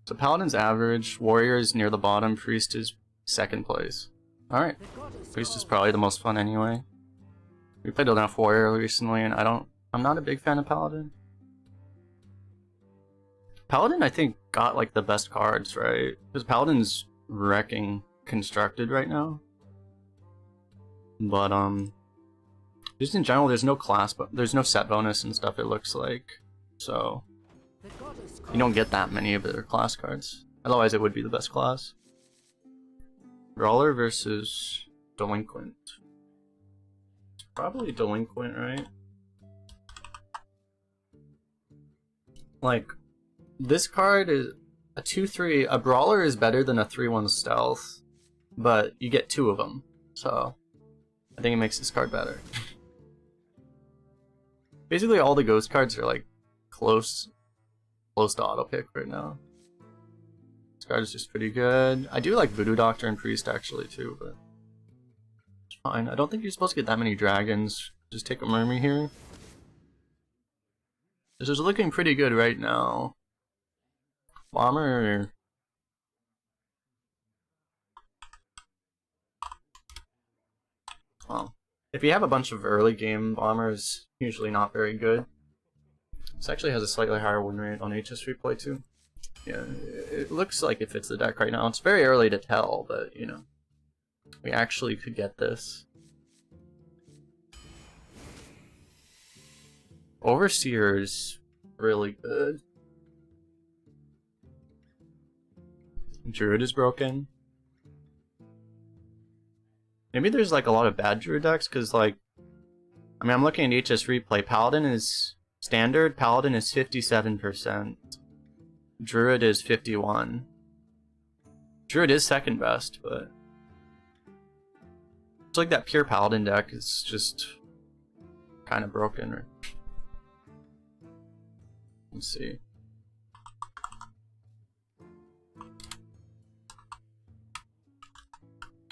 So Paladin's average, Warrior is near the bottom, Priest is second place. Alright. Priest is probably the most fun anyway. We played enough Warrior recently and I'm not a big fan of Paladin. Paladin I think got like the best cards, right? Because Paladin's wrecking Constructed right now. But just in general there's no class, but there's no set bonus and stuff it looks like. So you don't get that many of their class cards. Otherwise it would be the best class. Brawler versus Delinquent. It's probably Delinquent, right? Like, this card is a 2-3. A Brawler is better than a 3-1 Stealth, but you get 2 of them. So, I think it makes this card better. Basically all the ghost cards are like close to auto pick right now. This card is just pretty good. I do like Voodoo Doctor and Priest actually too, but it's fine. I don't think you're supposed to get that many dragons. Just take a Murmy here. This is looking pretty good right now. Bomber. Oh. If you have a bunch of early game bombers, usually not very good. This actually has a slightly higher win rate on HS replay too. Yeah, it looks like it fits the deck right now. It's very early to tell, but you know, we actually could get this. Overseer's really good. Druid is broken. Maybe there's like a lot of bad Druid decks, because like, I mean, I'm looking at HS replay. Paladin is standard, Paladin is 57%. Druid is 51. Druid is second best, but it's like that pure Paladin deck is just kind of broken. Let's see.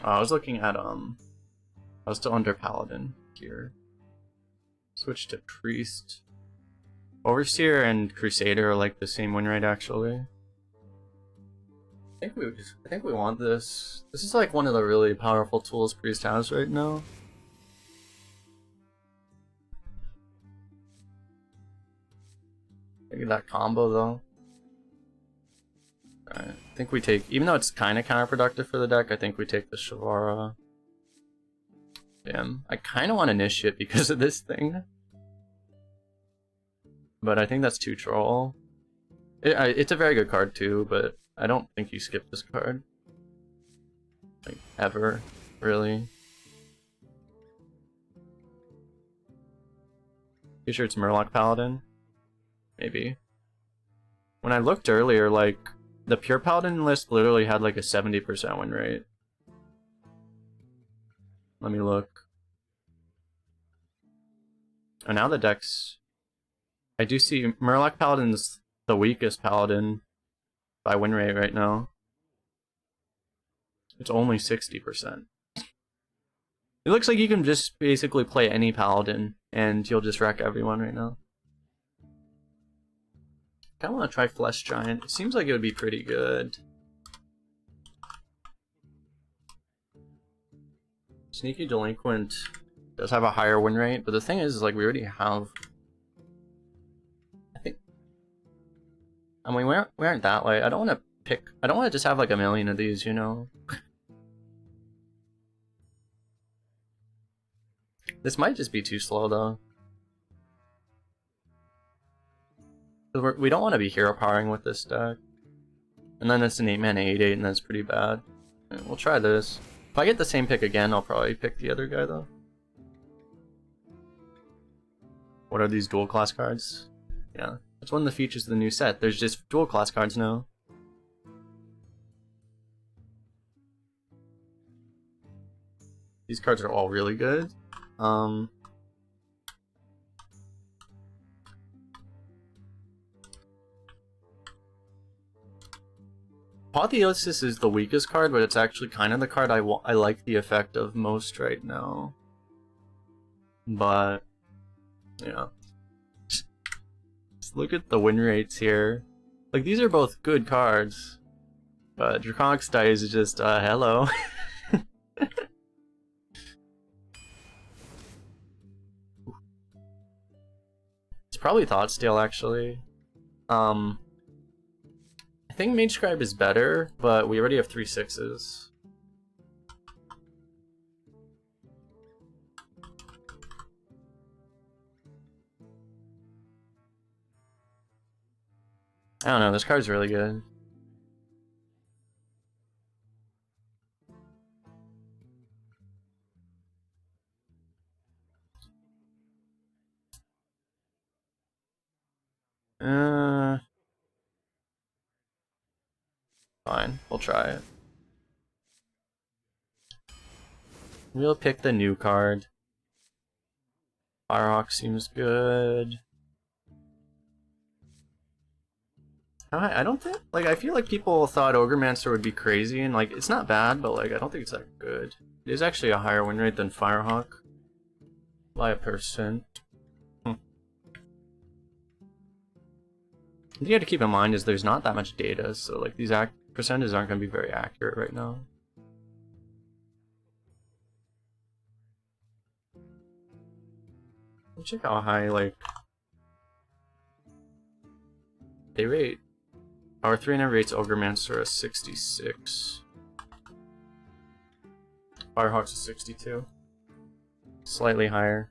I was looking at I was still under Paladin here. Switch to Priest. Overseer and Crusader are like the same win rate actually. I think we want this. This is like one of the really powerful tools Priest has right now. Look at that combo though. Alright, I think we take, even though it's kind of counterproductive for the deck, I think we take the Shavara. Damn, I kind of want Initiate because of this thing. But I think that's too troll. It's a very good card too, but I don't think you skip this card. Like, ever, really. You sure it's Murloc Paladin? Maybe. When I looked earlier, like, the pure Paladin list literally had like a 70% win rate. Let me look. And now the decks... I do see Murloc Paladin's the weakest Paladin by win rate right now. It's only 60%. It looks like you can just basically play any Paladin and you'll just wreck everyone right now. I kinda wanna try Flesh Giant. It seems like it would be pretty good. Sneaky Delinquent does have a higher win rate, but the thing is like we already have... I mean, we aren't that light. I don't want to pick... I don't want to just have like a million of these, you know? This might just be too slow, though. We don't want to be hero powering with this deck. And then it's an 8-mana 8/8, and that's pretty bad. Right, we'll try this. If I get the same pick again, I'll probably pick the other guy, though. What are these dual class cards? Yeah. That's one of the features of the new set. There's just dual class cards now. These cards are all really good. Apotheosis is the weakest card, but it's actually kind of the card I like the effect of most right now. But, yeah. Look at the win rates here. Like, these are both good cards, but Draconic Dice is just, hello. It's probably Thought Steal, actually. I think Mage Scribe is better, but we already have 3 6s. I don't know, this card's really good. Fine, we'll try it. We'll pick the new card. Firehawk seems good. I don't think, like, I feel like people thought Ogremancer would be crazy, and like, it's not bad, but like, I don't think it's that good. It is actually a higher win rate than Firehawk. By 1%. The thing you have to keep in mind is there's not that much data, so like, these percentages aren't going to be very accurate right now. Let's check how high, like, they rate. Power 3 and rates Ogremancer a 66. Firehawk's a 62. Slightly higher.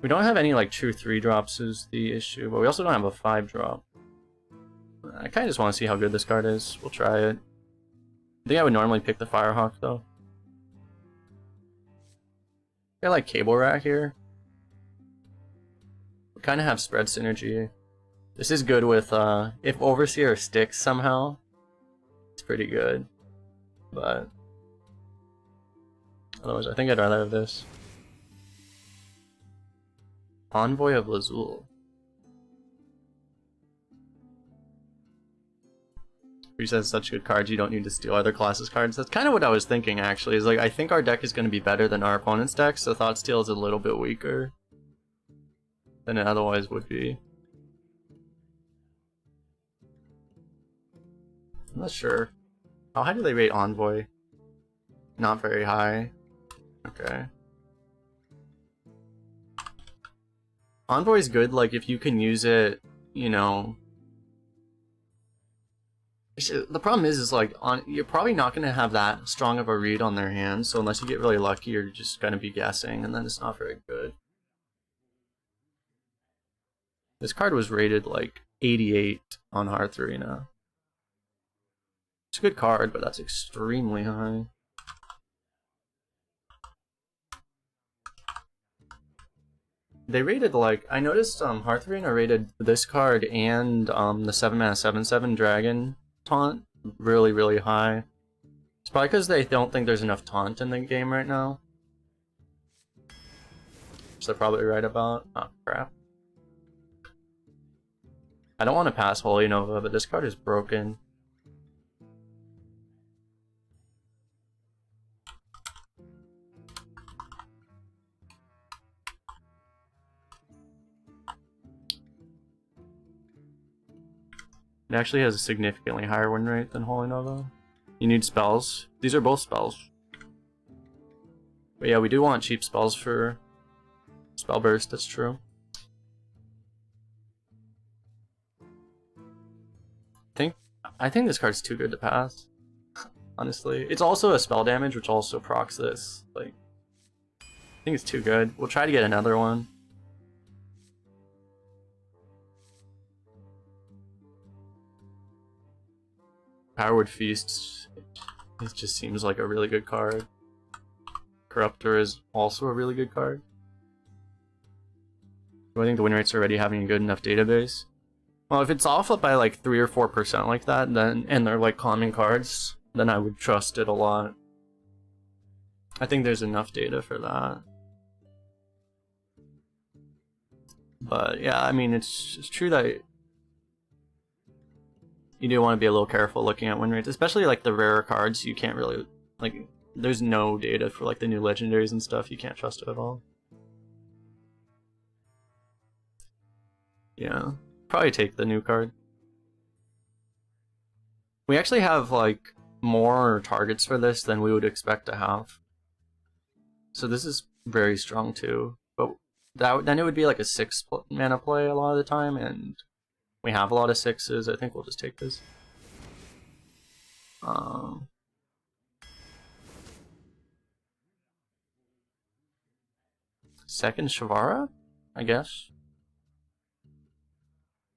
We don't have any like true 3-drops is the issue, but we also don't have a 5-drop. I kind of just want to see how good this card is. We'll try it. I think I would normally pick the Firehawk though. I like Cable Rat here. We kind of have spread synergy. This is good with, if Overseer sticks somehow, it's pretty good. But otherwise, I think I'd rather have this. Envoy of Lazul. He says such good cards, you don't need to steal other classes' cards. That's kind of what I was thinking, actually. Is like, I think our deck is going to be better than our opponent's deck, so Thought Steal is a little bit weaker than it otherwise would be. I'm not sure. How high do they rate Envoy? Not very high. Okay. Envoy's good, like, if you can use it, you know... The problem is like, you're probably not going to have that strong of a read on their hand, so unless you get really lucky, you're just going to be guessing, and then it's not very good. This card was rated, like, 88 on Hearthstone Arena. It's a good card, but that's extremely high. They rated, like, I noticed Hearthstone Arena rated this card and the 7-mana 7/7 Dragon Taunt really, really high. It's probably because they don't think there's enough taunt in the game right now. Which they're probably right about. Oh, crap. I don't want to pass Holy Nova, but this card is broken. It actually has a significantly higher win rate than Holy Nova. You need spells. These are both spells. But yeah, we do want cheap spells for Spell Burst, that's true. I think this card's too good to pass. Honestly. It's also a spell damage, which also procs this. Like, I think it's too good. We'll try to get another one. Powerwood Feast, it just seems like a really good card. Corruptor is also a really good card. Do I think the win rate's already having a good enough database? Well, if it's off by like 3 or 4% like that, then and they're like common cards, then I would trust it a lot. I think there's enough data for that. But yeah, I mean, it's true that you do want to be a little careful looking at win rates, especially like the rarer cards. You can't really, like, there's no data for like the new legendaries and stuff. You can't trust it at all. Yeah. Probably take the new card. We actually have like more targets for this than we would expect to have. So this is very strong too. But then it would be like a 6 mana play a lot of the time, and we have a lot of 6s. I think we'll just take this. Second Shavara, I guess.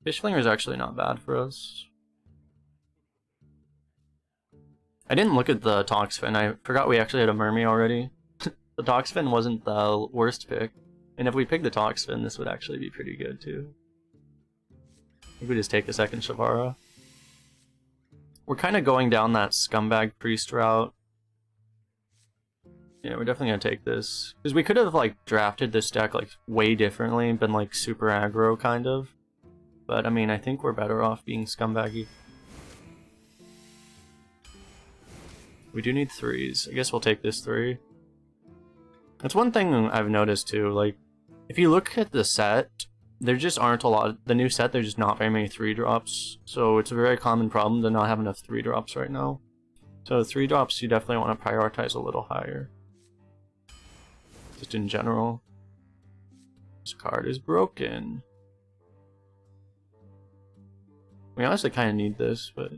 Fishflinger is actually not bad for us. I didn't look at the Toxfin. I forgot we actually had a Mermy already. The Toxfin wasn't the worst pick. And if we pick the Toxfin, this would actually be pretty good too. I think we just take a second Shavara. We're kind of going down that Scumbag Priest route. Yeah, we're definitely gonna take this. Because we could have like drafted this deck like way differently and been like super aggro kind of. But I mean, I think we're better off being scumbaggy. We do need 3s. I guess we'll take this 3. That's one thing I've noticed too, like, if you look at the set, there just aren't a lot, the new set, there's just not very many 3-drops, so it's a very common problem to not have enough 3-drops right now. So 3-drops you definitely want to prioritize a little higher. Just in general. This card is broken. We honestly kind of need this, but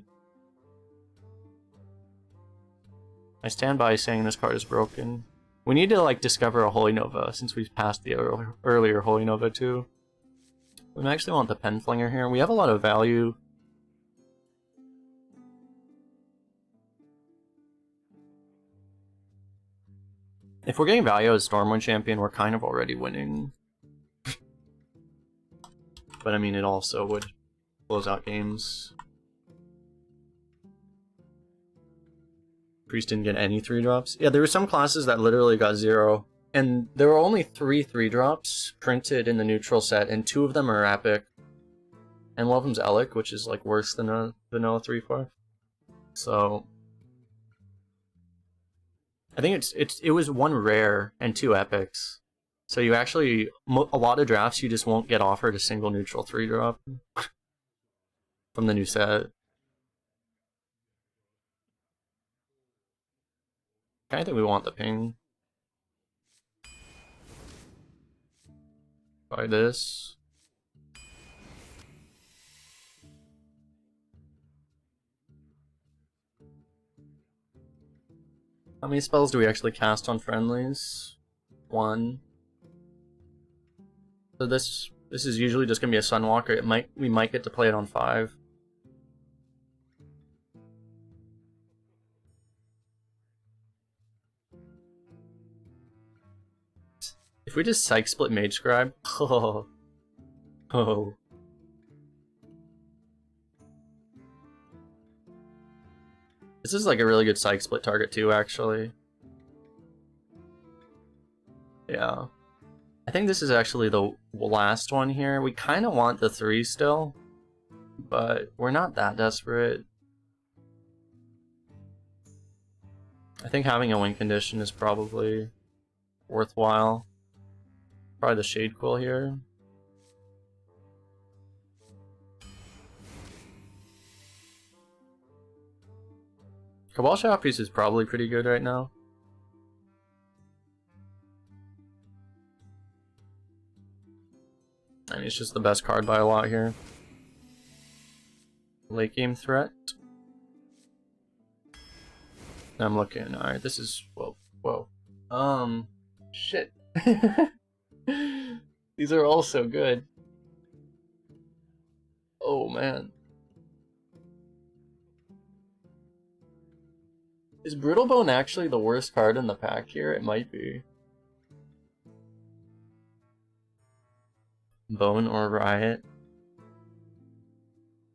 I stand by saying this card is broken. We need to like discover a Holy Nova since we've passed the earlier Holy Nova too. We actually want the Penflinger here. We have a lot of value. If we're getting value as Stormwind Champion, we're kind of already winning. But I mean, it also would close out games. Priest didn't get any 3-drops. Yeah, there were some classes that literally got 0. And there were only 3 3-drops printed in the neutral set, and 2 of them are epic. And one of them's Elic, which is like worse than a vanilla 3/4. So I think it was 1 rare and 2 epics. So you actually, a lot of drafts you just won't get offered a single neutral 3-drop from the new set. I think we want the ping. Try this. How many spells do we actually cast on friendlies? 1. So this is usually just gonna be a Sunwalker. We might get to play it on 5. If we just Psych Split Mage Scribe, oh. This is like a really good Psych Split target too, actually. Yeah. I think this is actually the last one here. We kind of want the 3 still, but we're not that desperate. I think having a win condition is probably worthwhile. Probably the Shade Quill here. Cabal Shadow Priest is probably pretty good right now. I mean, it's just the best card by a lot here. Late game threat. I'm looking. Alright, this is... Whoa. Shit. These are all so good. Oh, man. Is Brittlebone actually the worst card in the pack here? It might be. Bone or Riot.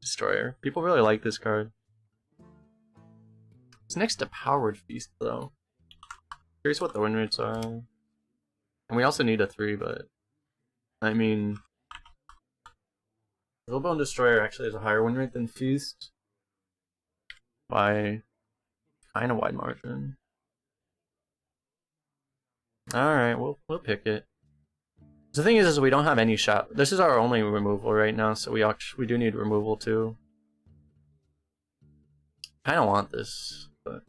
Destroyer. People really like this card. It's next to Powered Feast, though. Curious what the win rates are. And we also need a 3, but... I mean... Brittlebone Destroyer actually has a higher win rate than Feast. By... kind of wide margin. Alright, we'll pick it. The thing is we don't have any shot. This is our only removal right now, so we do need removal too. I don't want this, but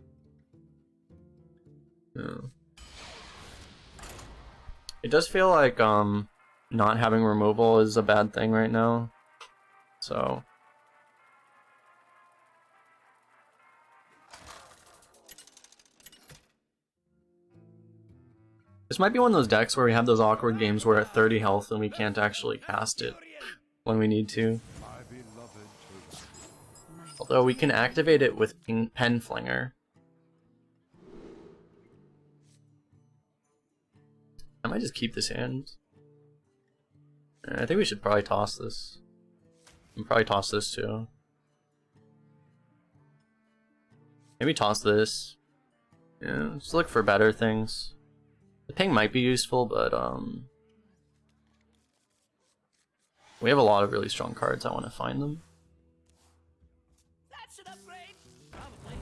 yeah. It does feel like not having removal is a bad thing right now. So this might be one of those decks where we have those awkward games where at 30 health and we can't actually cast it when we need to. Although we can activate it with Pen Flinger. I might just keep this hand. I think we should probably toss this. And probably toss this too. Maybe toss this. Yeah, just look for better things. The ping might be useful, but we have a lot of really strong cards. I want to find them. That's an upgrade. Probably.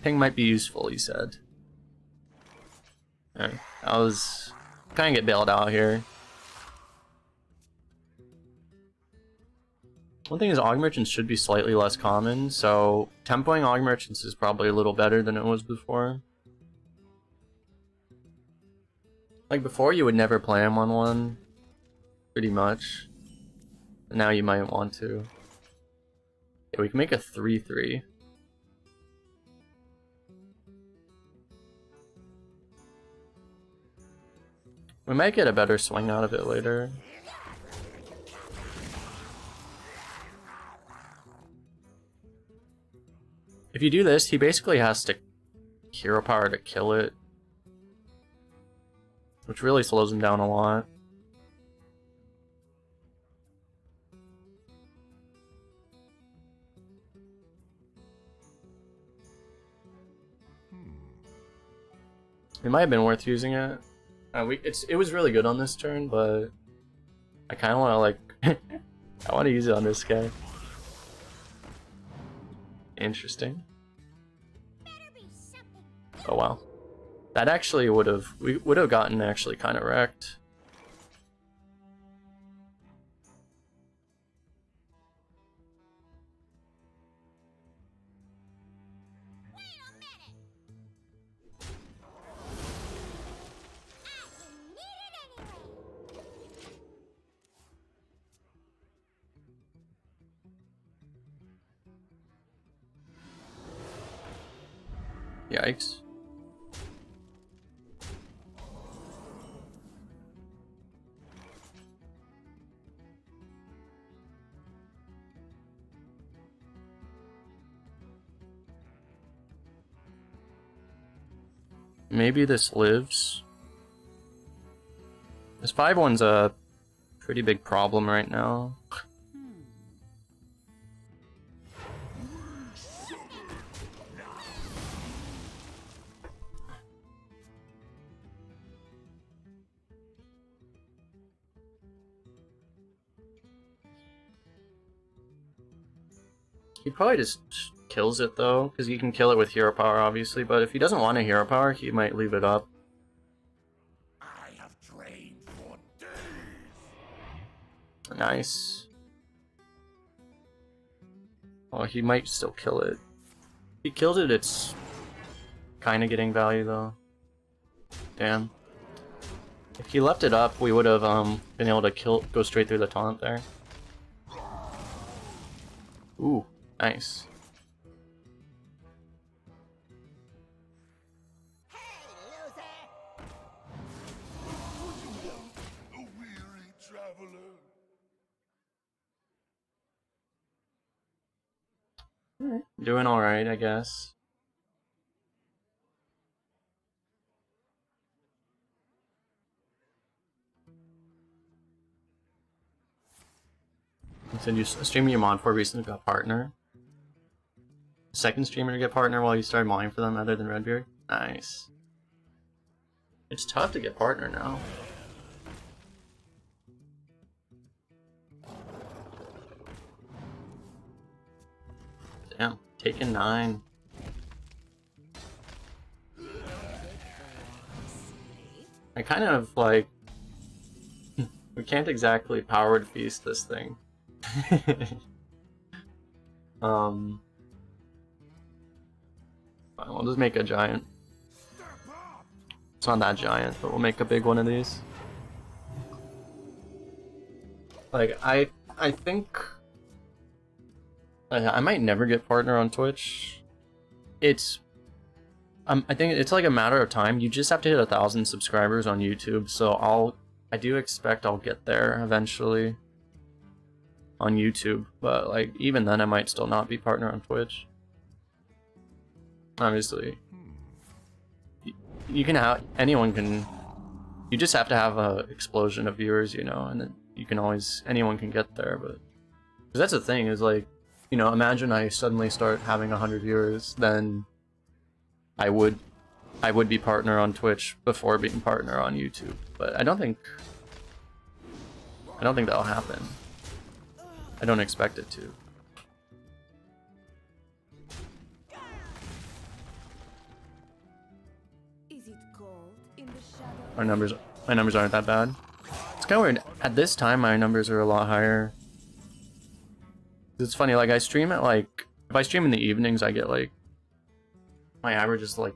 Ping might be useful, he said. Alright, I was kind of get bailed out here. One thing is Aug Merchants should be slightly less common, so tempoing Aug Merchants is probably a little better than it was before. Like before you would never play him on one, pretty much. And now you might want to. Yeah, we can make a 3/3. We might get a better swing out of it later. If you do this, he basically has to hero power to kill it, which really slows him down a lot. It might have been worth using it. It was really good on this turn, but I kind of want to like I want to use it on this guy. Interesting. Oh wow, that actually we would have gotten actually kind of wrecked. Yikes. Maybe this lives. This 5/1's a pretty big problem right now. He probably just kills it though, because you can kill it with hero power obviously, but if he doesn't want a hero power, he might leave it up. I have trained for days. Nice. Well, he might still kill it. If he killed it, it's kind of getting value though. Damn. If he left it up, we would have been able to go straight through the taunt there. Ooh, nice. Doing alright, I guess. Continue streaming your mod for recently got partner. Second streamer to get partner while you started modding for them other than Redbeard. Nice. It's tough to get partner now. Damn, taking 9. I kind of like We can't exactly powered feast this thing. Fine, we'll just make a giant. It's not that giant, but we'll make a big one of these. Like, I think I might never get partner on Twitch. I think it's like a matter of time. You just have to hit 1,000 subscribers on YouTube, so I do expect I'll get there eventually on YouTube, but like even then I might still not be partner on Twitch. Obviously, you can have, you just have to have a explosion of viewers, you know, and then you can always, anyone can get there. But because that's the thing, is like, you know, imagine I suddenly start having 100 viewers, then I would be partner on Twitch before being partner on YouTube. But I don't think that'll happen. I don't expect it to. Is it cold in the shadow? My numbers aren't that bad. It's kind of weird. At this time, my numbers are a lot higher. It's funny, like I stream at like, if I stream in the evenings, I get like, my average is like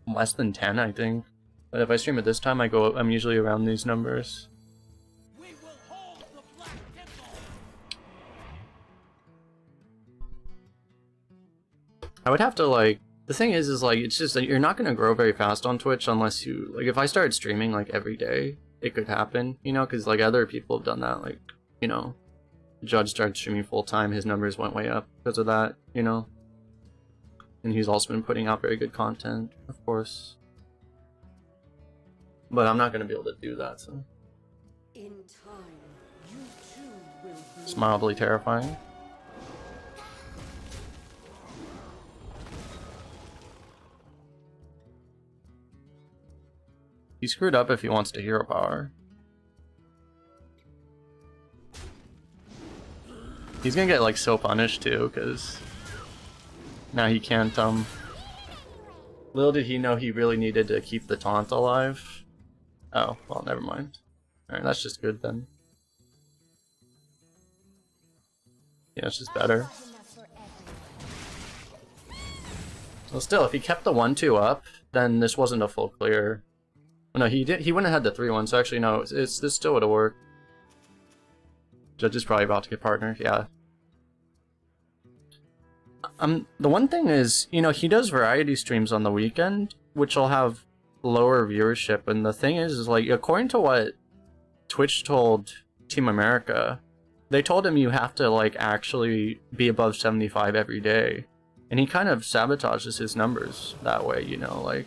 less than 10, I think. But if I stream at this time, I'm usually around these numbers. We will hold the Black Temple. I would have to like, the thing is like, it's just that you're not gonna grow very fast on Twitch unless you, like if I started streaming like every day, it could happen, you know, because like other people have done that, like, you know, Judge started streaming full time, his numbers went way up because of that, you know. And he's also been putting out very good content, of course. But I'm not gonna be able to do that, so. In time, you too will be. It's mildly terrifying. He screwed up if he wants to hero power. He's gonna get like so punished too, because now he can't, little did he know he really needed to keep the taunt alive. Oh, well, never mind. Alright, that's just good then. Yeah, it's just better. Well, still, if he kept the 1-2 up, then this wasn't a full clear. No, he wouldn't have had the 3-1, so actually no, this still would have worked. Judge is probably about to get partnered, yeah. The one thing is, you know, he does variety streams on the weekend, which will have lower viewership, and the thing is like, according to what Twitch told Team America, they told him you have to like actually be above 75 every day, and he kind of sabotages his numbers that way, you know, like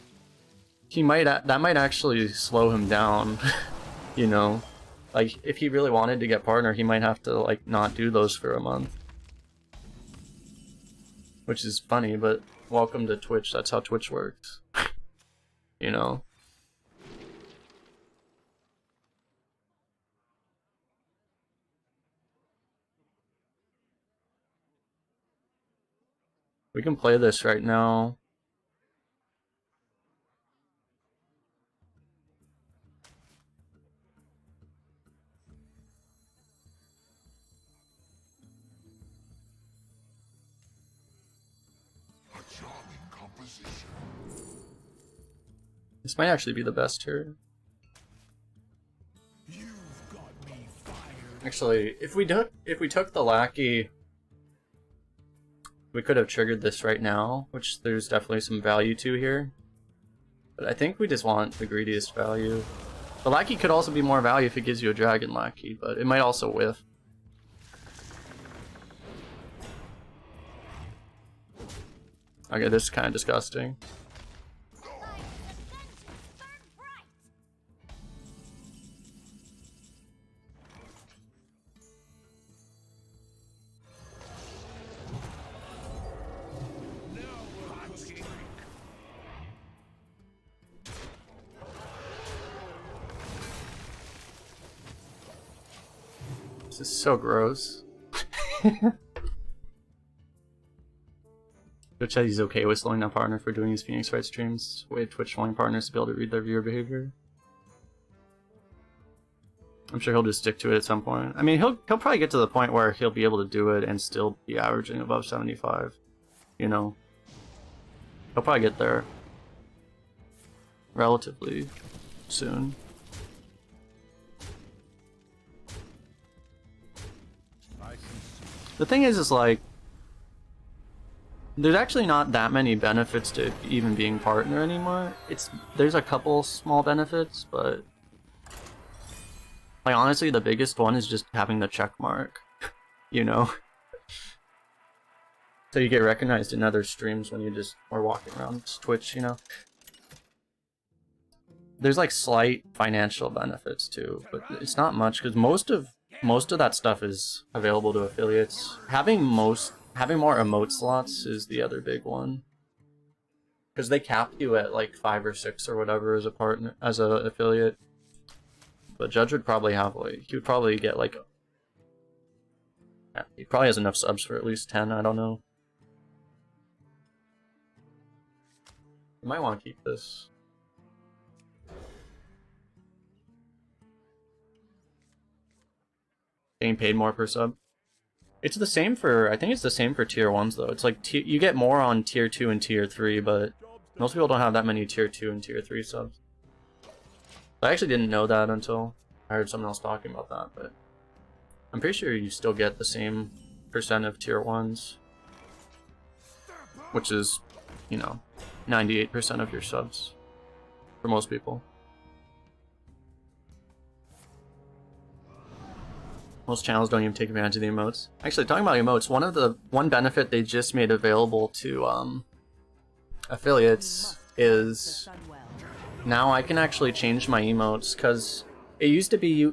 that might actually slow him down. You know, like if he really wanted to get partner, he might have to like not do those for a month. Which is funny, but welcome to Twitch. That's how Twitch works. You know? We can play this right now. This might actually be the best here. You've got me fired. Actually, if we took the lackey, we could have triggered this right now, which there's definitely some value to here. But I think we just want the greediest value. The lackey could also be more value if it gives you a dragon lackey, but it might also whiff. Okay, this is kind of disgusting. This is so gross. Twitch says he's okay with slowing down partner for doing his Phoenix Wright streams. Way Twitch wanting partners to be able to read their viewer behavior. I'm sure he'll just stick to it at some point. I mean, he'll probably get to the point where he'll be able to do it and still be averaging above 75. You know, he'll probably get there relatively soon. The thing is like, there's actually not that many benefits to even being partner anymore. There's a couple small benefits, but like honestly, the biggest one is just having the check mark, you know? So you get recognized in other streams when you just are walking around Twitch, you know? There's like slight financial benefits too, but it's not much because most of that stuff is available to affiliates. Having more emote slots is the other big one, because they cap you at like 5 or 6 or whatever as a partner, as a affiliate. But Judge would probably have like, he would probably get like, yeah, he probably has enough subs for at least 10. I don't know. You might want to keep this. Getting paid more per sub. It's the same for, I think it's the same for tier 1s though. It's like you get more on tier 2 and tier 3, but most people don't have that many tier 2 and tier 3 subs. I actually didn't know that until I heard someone else talking about that, but I'm pretty sure you still get the same percent of tier 1s, which is, you know, 98% of your subs for most people. Most channels don't even take advantage of the emotes. Actually, talking about emotes, one benefit they just made available to affiliates is now I can actually change my emotes, because it used to be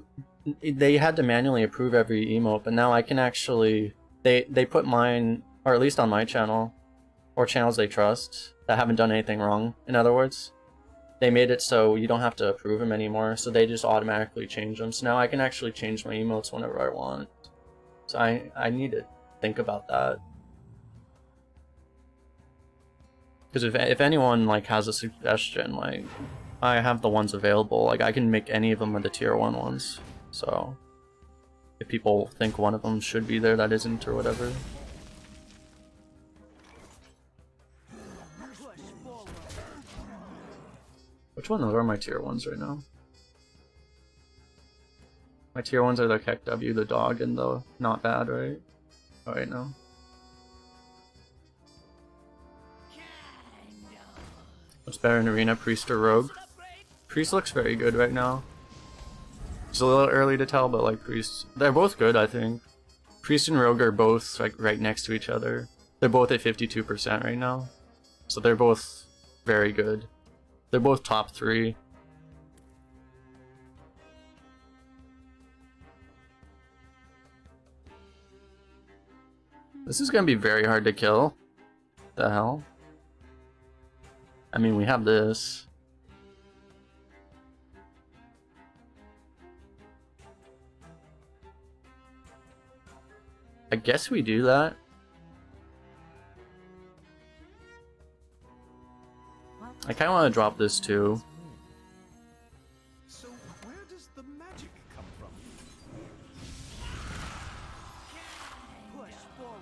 they had to manually approve every emote, but now I can actually, they put mine, or at least on my channel, or channels they trust that haven't done anything wrong, in other words, they made it so you don't have to approve them anymore, so they just automatically change them. So now I can actually change my emotes whenever I want. So I need to think about that. Because if anyone like has a suggestion, like I have the ones available, like I can make any of them of the tier 1 ones. So if people think one of them should be there that isn't or whatever. Which one are my tier 1s right now? My tier 1s are the Keck W, the dog, and the not bad, right? Oh wait, no. What's better in Arena, Priest or Rogue? Priest looks very good right now. It's a little early to tell, but like Priest, they're both good, I think. Priest and Rogue are both like right next to each other. They're both at 52% right now. So they're both very good. They're both top 3. This is gonna be very hard to kill. The hell? I mean, we have this. I guess we do that. I kind of want to drop this too. So where does the magic come from? Push forward.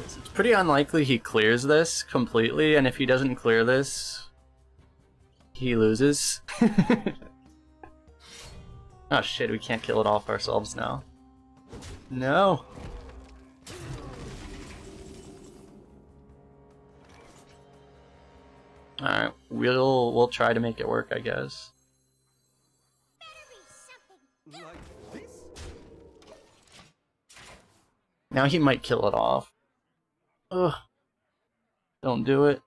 It's pretty unlikely he clears this completely, and if he doesn't clear this, he loses. Oh shit, we can't kill it off ourselves now. No. Alright, we'll try to make it work, I guess. Like this? Now he might kill it off. Ugh. Don't do it.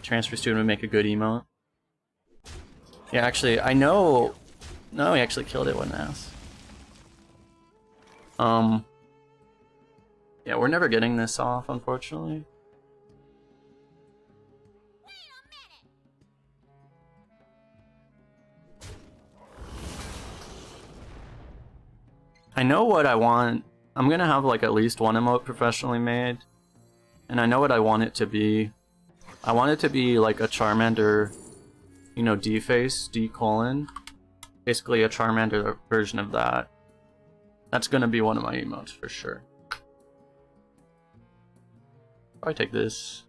Transfer student would make a good emote. Yeah, actually, I know... No, he actually killed it with an ass. Yeah, we're never getting this off, unfortunately. I know what I want. I'm gonna have like at least one emote professionally made. And I know what I want it to be. I want it to be like a Charmander, you know, D-face, D-colon. Basically a Charmander version of that. That's gonna be one of my emotes for sure. Probably take this.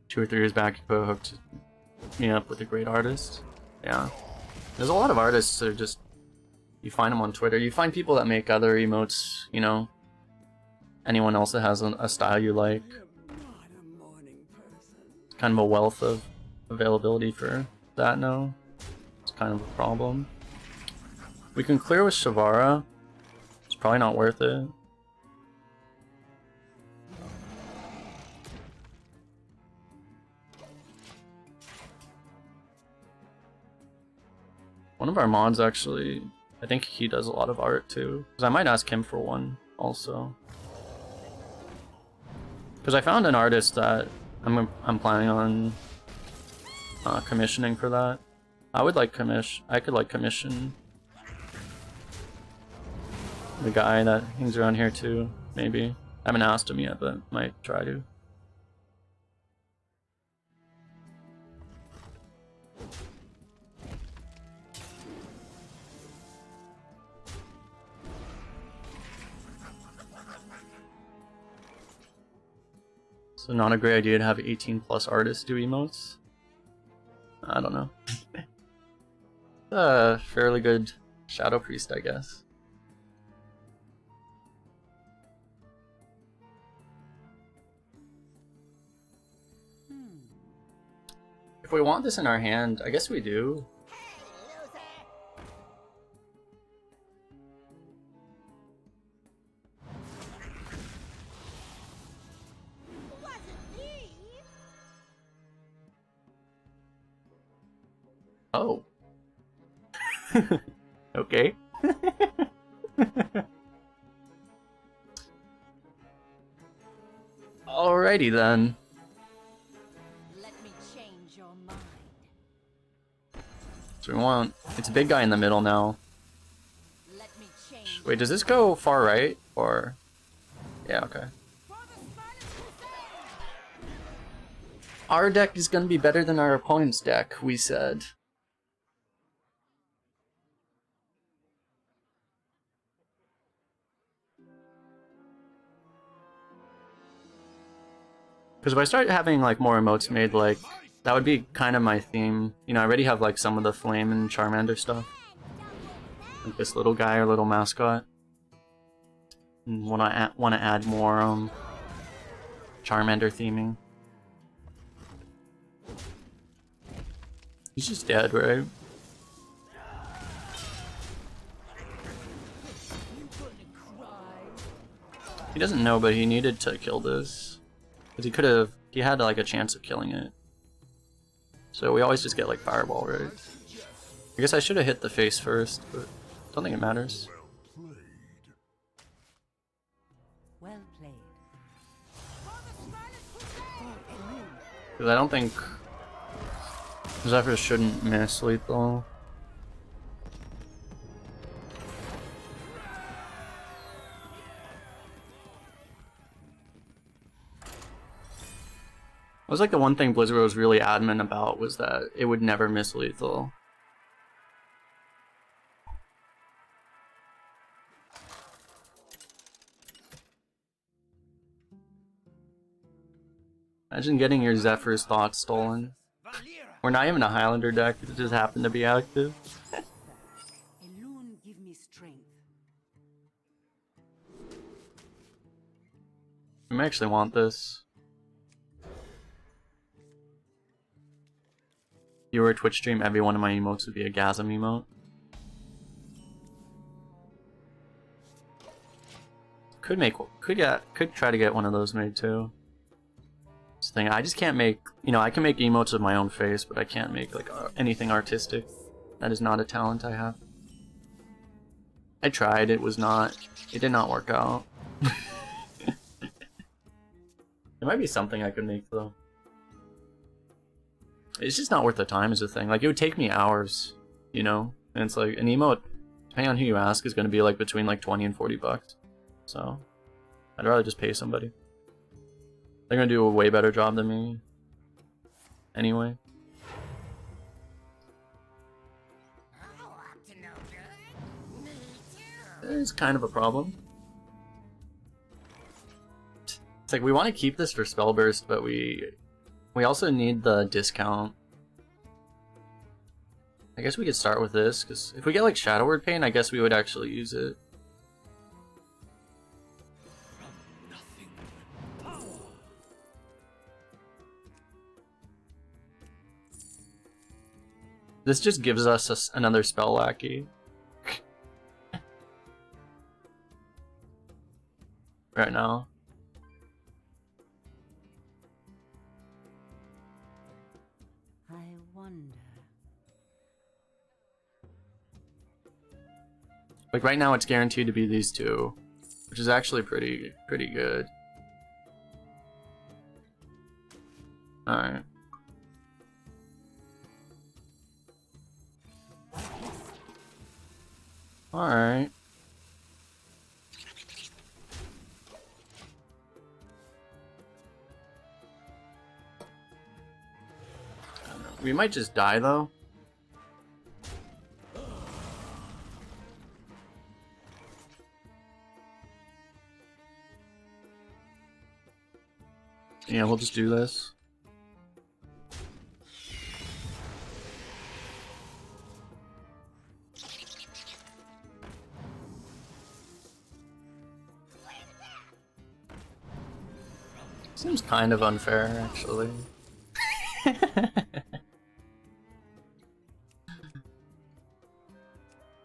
Two or 3 years back, you hooked me up with a great artist. Yeah. There's a lot of artists that are just... You find them on Twitter. You find people that make other emotes, you know. Anyone else that has a style you like. Kind of a wealth of availability for that now. It's kind of a problem. We can clear with Shavara. It's probably not worth it. One of our mods actually, I think he does a lot of art too. Because I might ask him for one also. Because I found an artist that I'm planning on commissioning for that. I could like commission the guy that hangs around here too, maybe. I haven't asked him yet, but might try to. So not a great idea to have 18 plus artists do emotes? I don't know. A fairly good Shadow Priest, I guess. If we want this in our hand, I guess we do. Oh. Okay. Alrighty then. Let me change your mind. So we want... It's a big guy in the middle now. Let me change. Wait, does this go far right? Or... Yeah, okay. Our deck is gonna be better than our opponent's deck, we said. Because if I start having like more emotes made, like that would be kind of my theme. You know, I already have like some of the Flame and Charmander stuff. Like this little guy or little mascot. And want to add more Charmander theming. He's just dead, right? He doesn't know, but he needed to kill this. Because he had like a chance of killing it. So we always just get like Fireball, right? I guess I should have hit the face first, but I don't think it matters. Well played. Because I don't think Zephyr shouldn't miss lethal. It was like the one thing Blizzard was really adamant about was that it would never miss lethal. Imagine getting your Zephyr's thoughts stolen. We're not even a Highlander deck, it just happened to be active. Alone give me strength. I may actually want this. If you were a Twitch stream, every one of my emotes would be a Gasm emote. Could try to get one of those made too. That's the thing, I just can't make, you know, I can make emotes of my own face, but I can't make like anything artistic. That is not a talent I have. I tried, it did not work out. There might be something I could make though. It's just not worth the time is the thing. Like, it would take me hours, you know? And it's like, an emote, depending on who you ask, is gonna be like between like 20 and 40 bucks. So, I'd rather just pay somebody. They're gonna do a way better job than me. Anyway. It's kind of a problem. It's like, we want to keep this for spell burst, but we also need the discount. I guess we could start with this, because if we get like Shadow Word Pain, I guess we would actually use it. This just gives us another spell lackey. Right now. I wonder. Like right now it's guaranteed to be these two, which is actually pretty good. Alright. Alright. We might just die though. Yeah, we'll just do this. Seems kind of unfair, actually.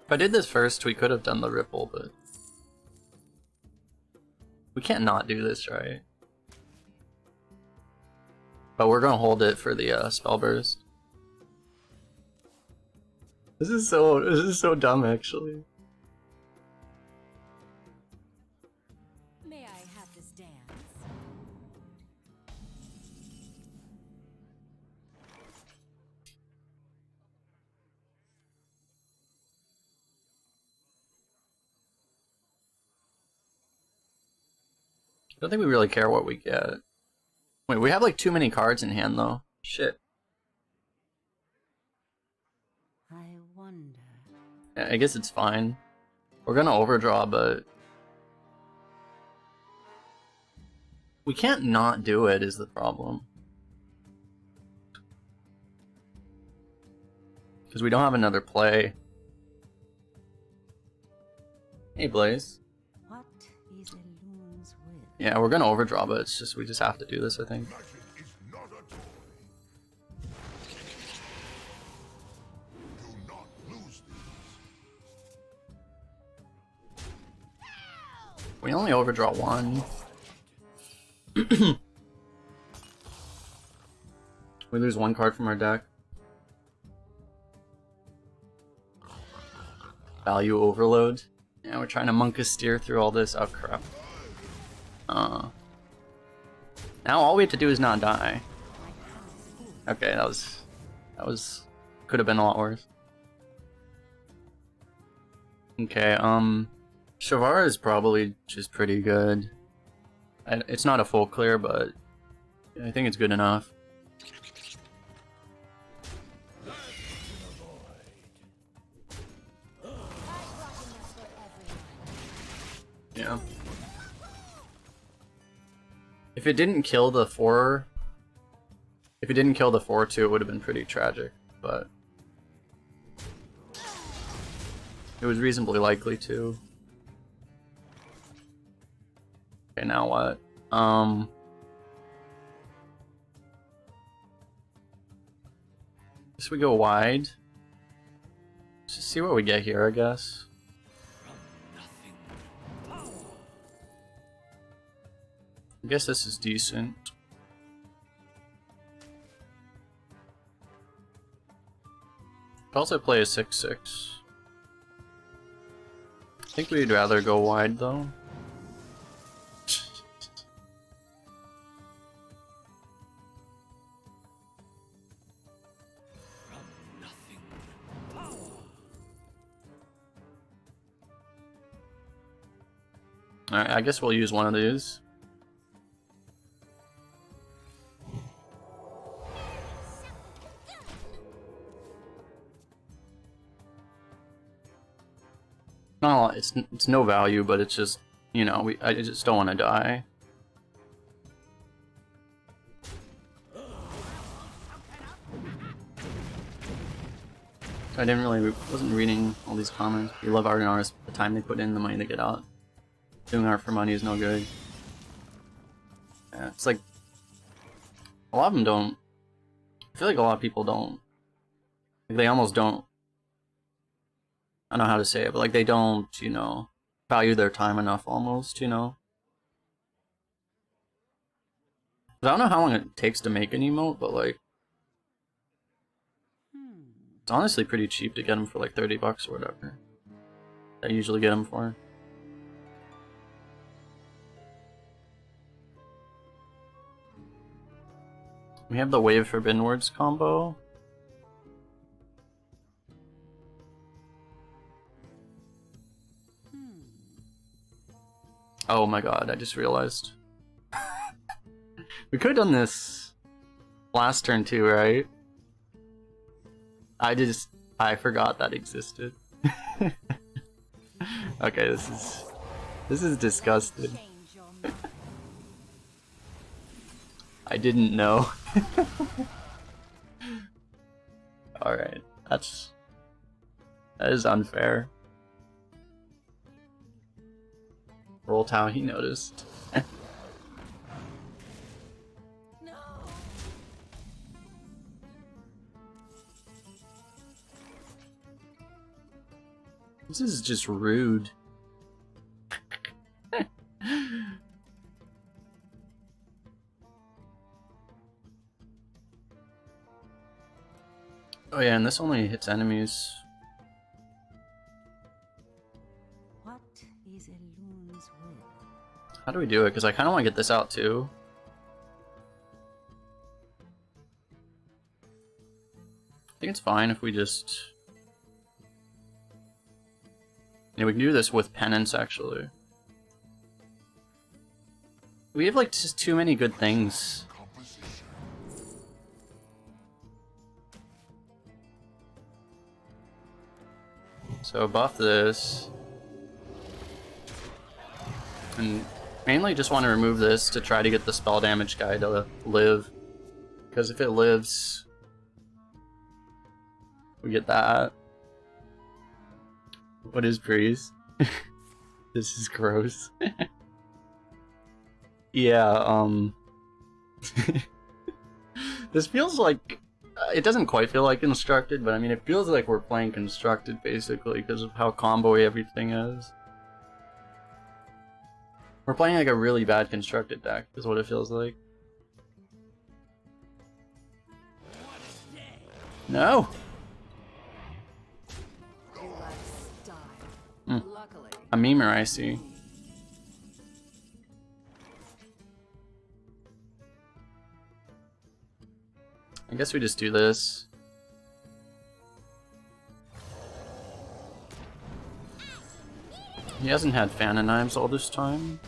If I did this first, we could have done the ripple, but we can't not do this, right? But we're gonna hold it for the spell burst. This is so dumb, actually. May I have this dance? I don't think we really care what we get. Wait, we have like too many cards in hand though. Shit. I wonder. Yeah, I guess it's fine. We're gonna overdraw, but we can't not do it is the problem. Because we don't have another play. Hey Blaze. What is a loon's will? Yeah, we're gonna overdraw, but it's just we just have to do this, I think. Magic is not a toy. Do not lose these. We only overdraw one. We lose one card from our deck. Value overload. Yeah, we're trying to Monka steer through all this. Oh crap. Now all we have to do is not die. Okay, that was could have been a lot worse. Okay, Shavara is probably just pretty good. It's not a full clear, but I think it's good enough. Yeah. If it didn't kill the 4... If it didn't kill the 4-2, it would have been pretty tragic, but... It was reasonably likely to. Okay, now what? Guess we go wide. Let's just see what we get here, I guess. I guess this is decent. Could also play a 6/6. I think we'd rather go wide though. Alright, I guess we'll use one of these. Not a lot, it's no value, but it's just, you know, I just don't want to die. Wasn't reading all these comments. We love art and artists, the time they put in, the money they get out. Doing art for money is no good. Yeah, it's like, a lot of them don't, I feel like a lot of people don't, like they almost don't, I don't know how to say it, but like they don't, you know, value their time enough almost, you know? I don't know how long it takes to make an emote, but like, it's honestly pretty cheap to get them for like 30 bucks or whatever. I usually get them for. We have the Wave Forbidden Words combo. Oh my god, I just realized. We could have done this last turn too, right? I forgot that existed. Okay, this is disgusting. I didn't know. Alright, that is unfair. Roll how he noticed. This is just rude. Oh yeah, and this only hits enemies. What is Elun's will? How do we do it? Because I kind of want to get this out too. I think it's fine if we just... Yeah, we can do this with penance actually. We have like just too many good things. So buff this. And mainly just want to remove this to try to get the spell damage guy to live. Because if it lives, we get that. What is Breeze? This is gross. Yeah, this feels like... it doesn't quite feel like Constructed, but I mean it feels like we're playing Constructed basically because of how combo-y everything is. We're playing like a really bad Constructed deck is what it feels like. No! A memer, I see. I guess we just do this. He hasn't had Phantom Knives all this time.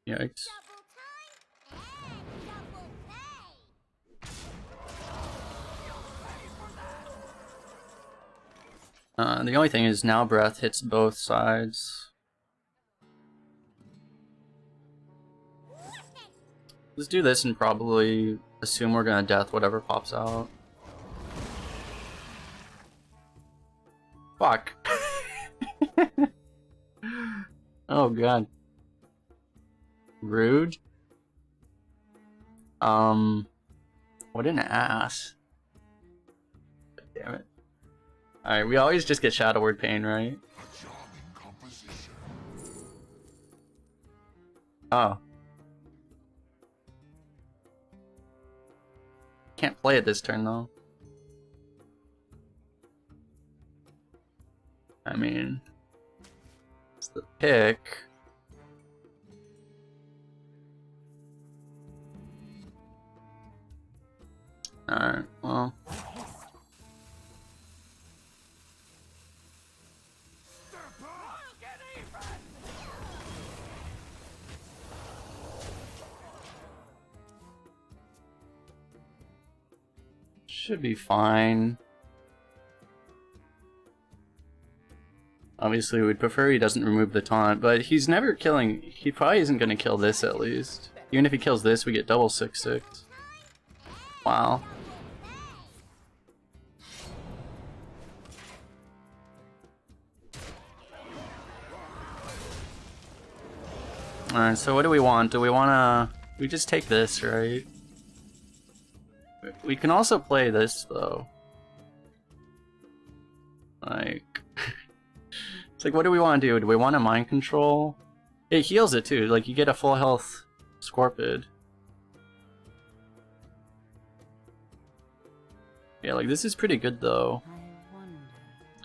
Yikes. The only thing is now breath hits both sides. Let's do this and probably assume we're gonna death whatever pops out. Fuck. Oh god. Rude. What an ass. Damn it. Alright, we always just get Shadow Word Pain, right? Oh. Can't play it this turn though. I mean, it's the pick. Alright, well. Should be fine. Obviously, we'd prefer he doesn't remove the taunt, but he's never killing. He probably isn't going to kill this at least. Even if he kills this, we get double 6/6. Wow. Alright, so what do we want? Do we wanna... We just take this, right? We can also play this, though. Like... It's like, what do we want to do? Do we want to mind control? It heals it, too. Like, you get a full health Scorpid. Yeah, like, this is pretty good, though.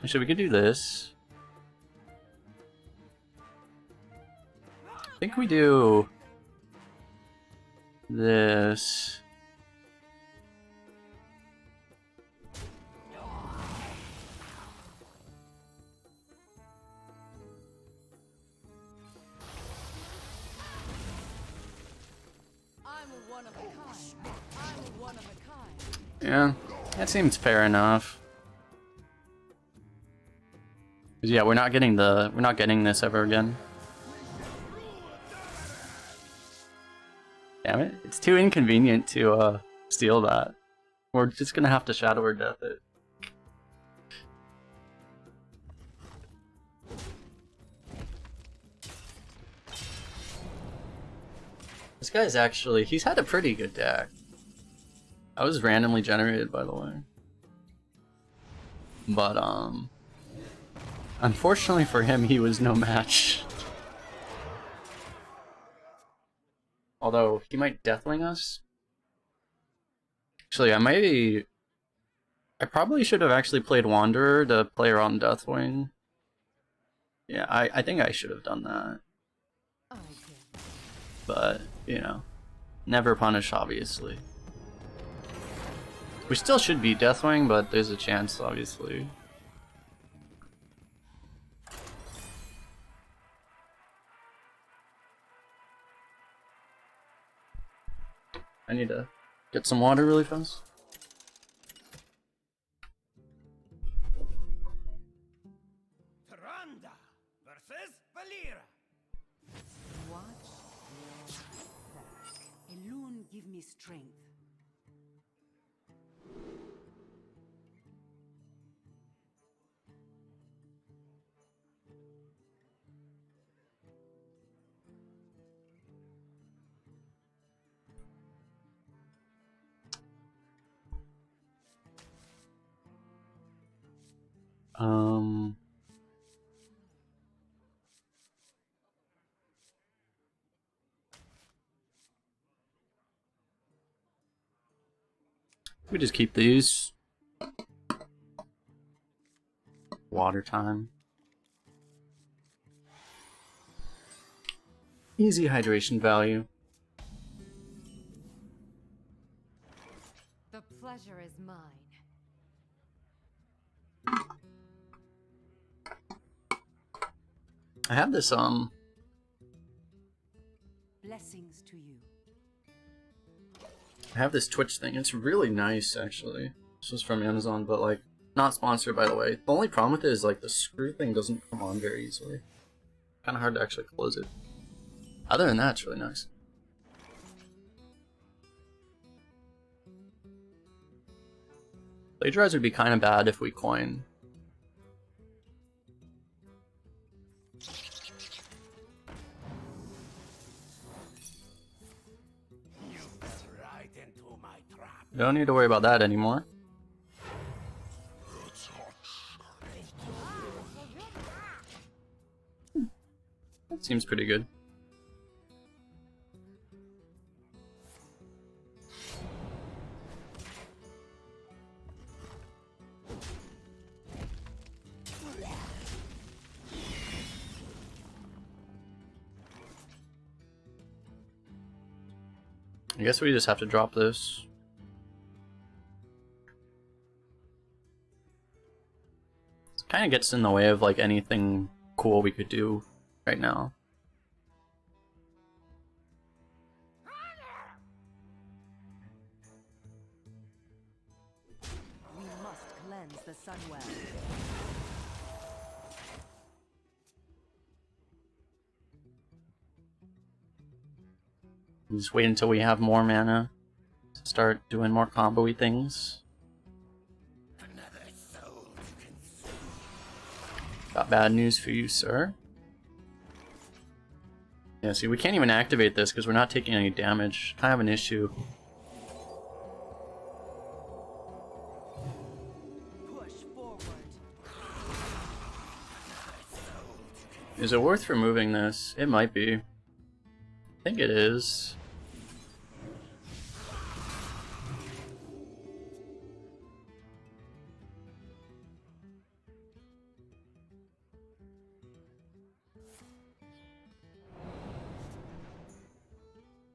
Actually, we could do this. I think we do this. Yeah, that seems fair enough. 'Cause yeah, we're not getting this ever again. Damn it, it's too inconvenient to steal that. We're just gonna have to Shadow or Death it. This guy's actually, he's had a pretty good deck. I was randomly generated, by the way. But, unfortunately for him, he was no match. Although, he might Deathwing us? Actually, I probably should have actually played Wanderer to play around Deathwing. Yeah, I think I should have done that. But, you know, never punish, obviously. We still should beat Deathwing, but there's a chance, obviously. I need to get some water really fast. Tranda versus Valera. Watch back. Alone give me strength. We just keep these. Water time. Easy hydration value. The pleasure is mine. I have this, Blessings to you. I have this Twitch thing. It's really nice, actually. This was from Amazon, but, like, not sponsored, by the way. The only problem with it is, like, the screw thing doesn't come on very easily. Kind of hard to actually close it. Other than that, it's really nice. Plagiarize would be kind of bad if we coin. Don't need to worry about that anymore. Seems pretty good. I guess we just have to drop this. It kind of gets in the way of like anything cool we could do right now. We must cleanse the Sunwell. Just wait until we have more mana to start doing more combo-y things. Another soul to consume. Got bad news for you, sir. Yeah, see, we can't even activate this because we're not taking any damage. Kind of an issue. Push forward. Is it worth removing this? It might be. I think it is.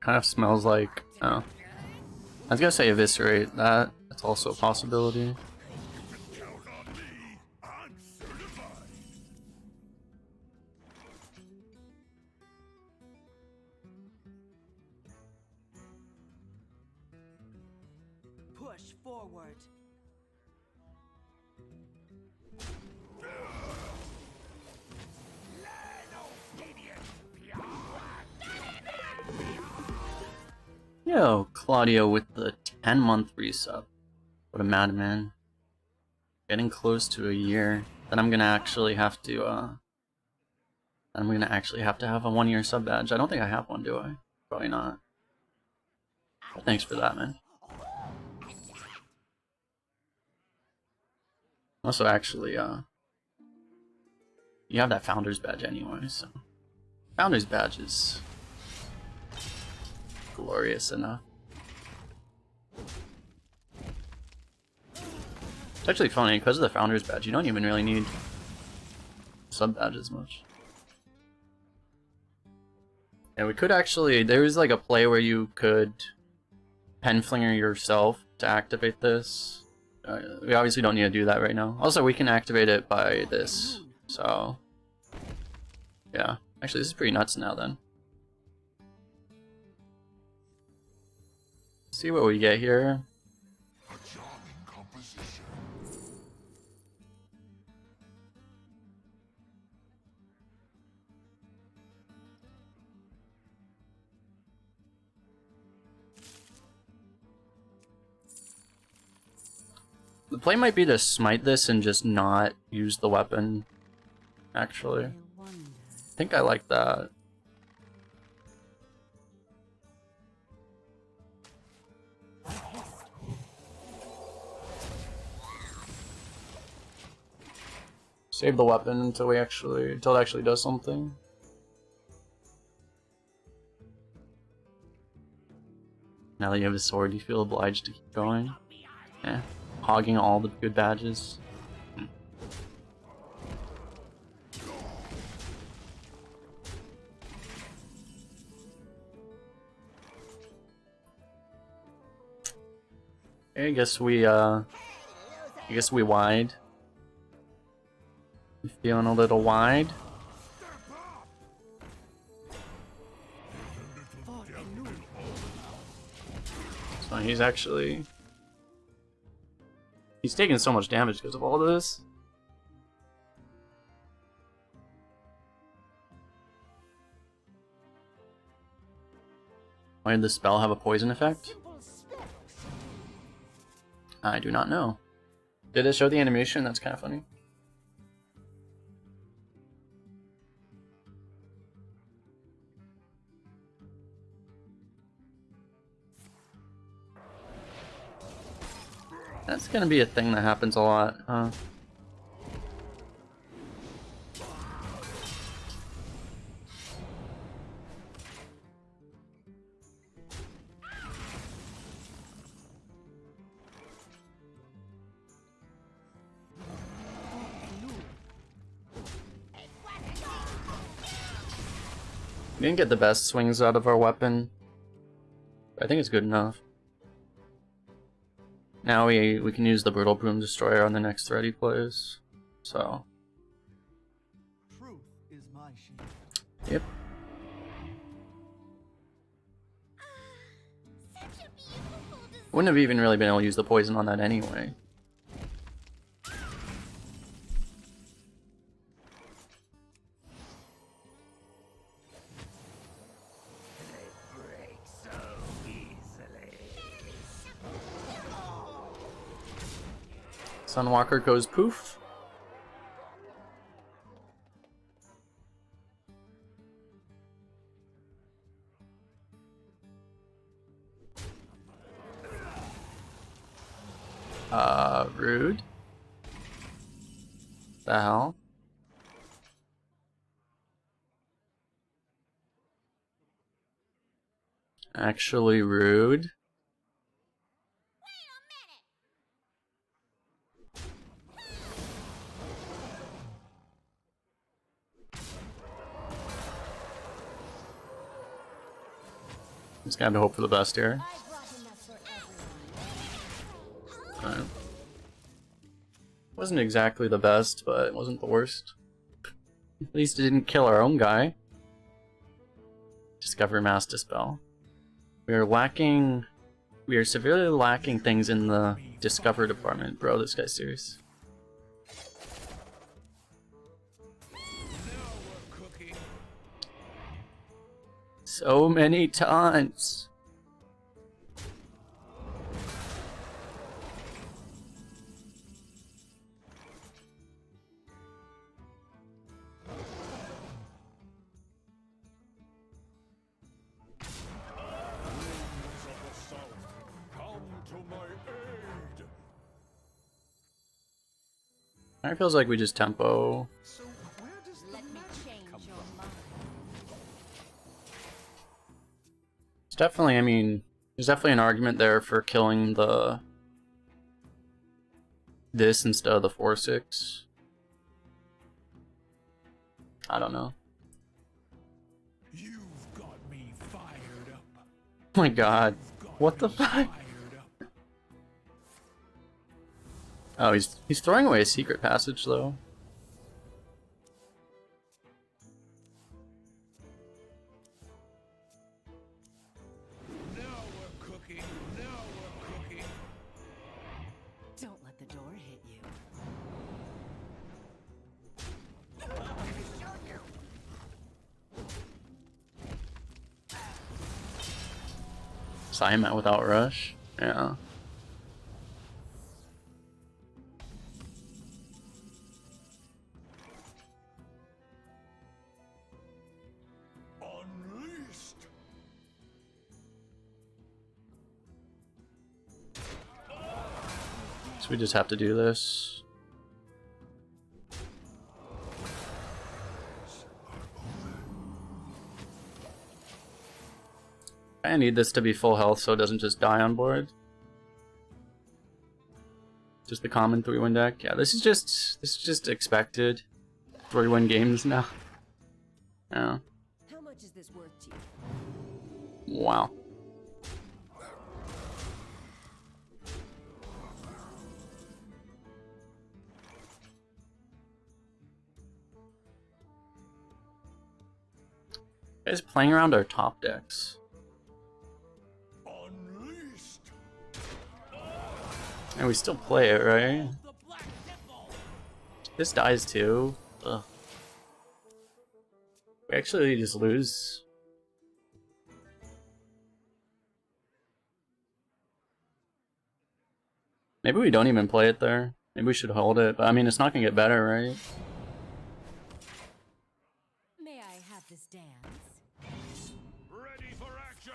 Kind of smells like, oh. I was gonna say eviscerate that. That's also a possibility. Count on me. I'm certified. Push forward. Yo, Claudio with the 10-month resub. What a madman. Getting close to a year. Then I'm gonna actually have to, have a 1-year sub badge. I don't think I have one, do I? Probably not. But thanks for that, man. Also, actually, you have that Founder's Badge anyway, so... Founder's Badge is... glorious enough. It's actually funny, because of the Founder's Badge, you don't even really need sub-badges much. And we could actually... There was like a play where you could Penflinger yourself to activate this. We obviously don't need to do that right now. Also, we can activate it by this, so... Yeah. Actually, this is pretty nuts now, then. See what we get here. A charming composition. The play might be to smite this and just not use the weapon, actually. I wonder. I think I like that. Save the weapon until it actually does something. Now that you have a sword, you feel obliged to keep going. Yeah, hogging all the good badges. Okay, I guess we wide. You feeling a little wide? So he's taking so much damage because of all this. Why did the spell have a poison effect? I do not know. Did it show the animation? That's kind of funny. That's gonna be a thing that happens a lot, huh? We didn't get the best swings out of our weapon. I think it's good enough. Now we can use the Brutal Broom Destroyer on the next threat he plays. So. Truth is my shield. Yep. Wouldn't have even really been able to use the poison on that anyway. Sunwalker goes poof. Rude. The hell? Actually rude. Just gotta hope for the best here. Alright. Wasn't exactly the best, but it wasn't the worst. At least it didn't kill our own guy. Discover Mass Dispel. We are severely lacking things in the Discover department. Bro, this guy's serious. So many times. It feels like we just tempo. So where does the Let me magic change come your from? mind. It's definitely, I mean, there's definitely an argument there for killing this instead of the 4/6. I don't know. You've got me fired up. Oh my god. You've got What the me fuck? fired up. Oh, he's throwing away a secret passage though. Now we're cooking. Now we're cooking. Don't let the door hit you. Simon without rush. Yeah. Unleashed. So we just have to do this. I need this to be full health so it doesn't just die on board. Just the common 3-win deck. Yeah, this is just expected. 3-win games now. Yeah. How much is this worth to you? Wow. Guys playing around our top decks. Unleashed. And we still play it, right? This dies too. Ugh. We actually just lose. Maybe we don't even play it there. Maybe we should hold it, but I mean, it's not gonna get better, right? May I have this dance? Ready for action.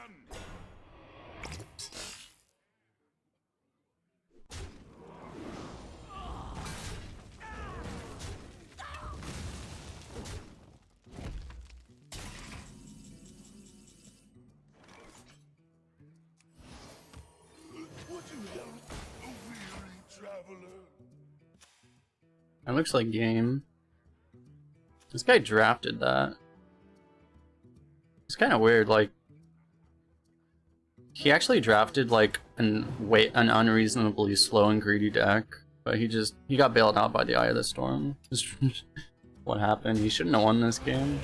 What you want, a weary traveler? That looks like game. This guy drafted that. It's kind of weird, like he actually drafted like an unreasonably slow and greedy deck, but he got bailed out by the Eye of the Storm. Just what happened? He shouldn't have won this game.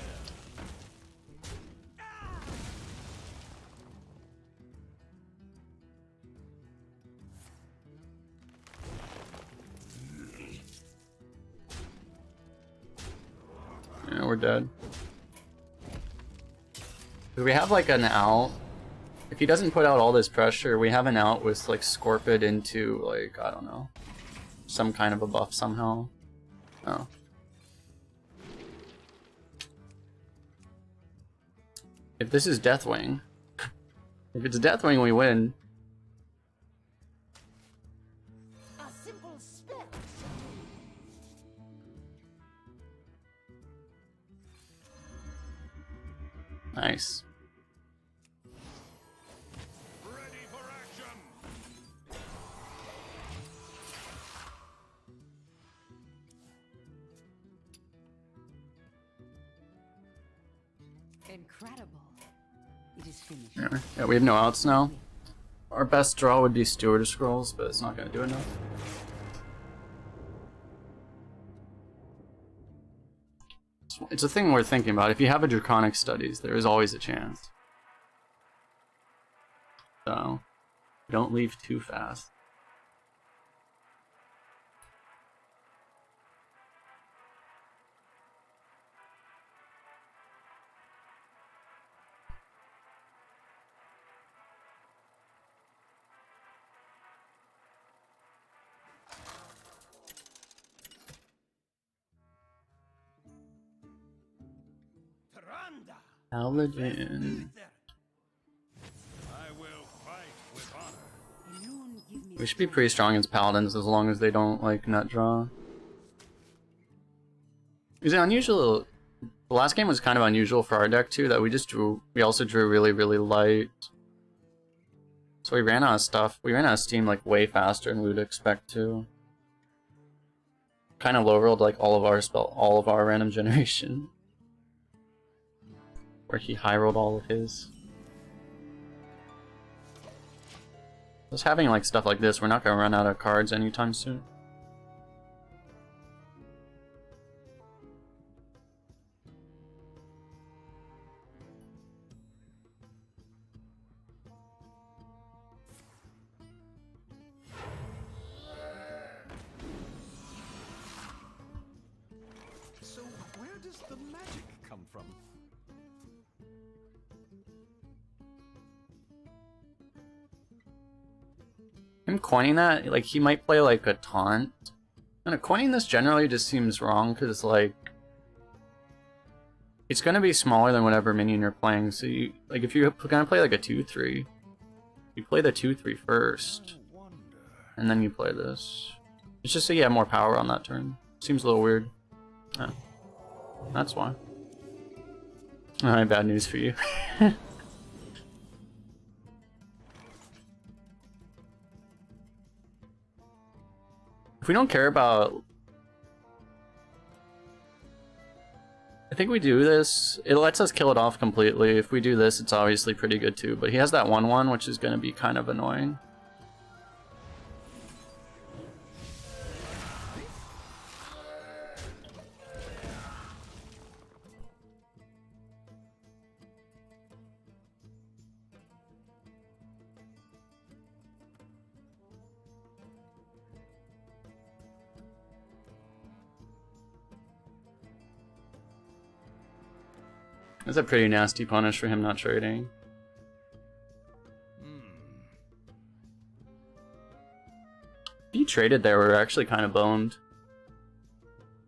Yeah, we're dead. Do we have like an out? If he doesn't put out all this pressure, we have an out with like Scorpid into like, I don't know, some kind of a buff somehow. Oh. If this is Deathwing, if it's Deathwing, we win. A simple spell. Nice. Ready for action. Incredible. It is finished. Yeah, we have no outs now. Our best draw would be Steward of Scrolls, but it's not going to do enough. It's a thing worth thinking about. If you have a Draconic Studies, there is always a chance. So, don't leave too fast. Tranda. Paladin. I will fight with honor. Alone give me We should be pretty strong against Paladins as long as they don't, like, nut draw. Is it unusual? The last game was kind of unusual for our deck too, that we also drew really, really light. So we ran out of stuff. We ran out of steam like way faster than we would expect to. Kind of low rolled like all of our random generation. Where he high rolled all of his. Just having like stuff like this, we're not gonna run out of cards anytime soon. So where does the magic come from? Him coining that, like, he might play like a taunt. And coining this generally just seems wrong, because, like, it's gonna be smaller than whatever minion you're playing, so you, like, if you're gonna play like a 2-3, you play the 2-3 first, and then you play this. It's just so you have more power on that turn. Seems a little weird. Oh. That's why. Alright, bad news for you. If we don't care about... I think we do this, it lets us kill it off completely. If we do this, it's obviously pretty good too, but he has that 1-1, which is going to be kind of annoying. That's a pretty nasty punish for him not trading. If he traded there, we were actually kind of boned.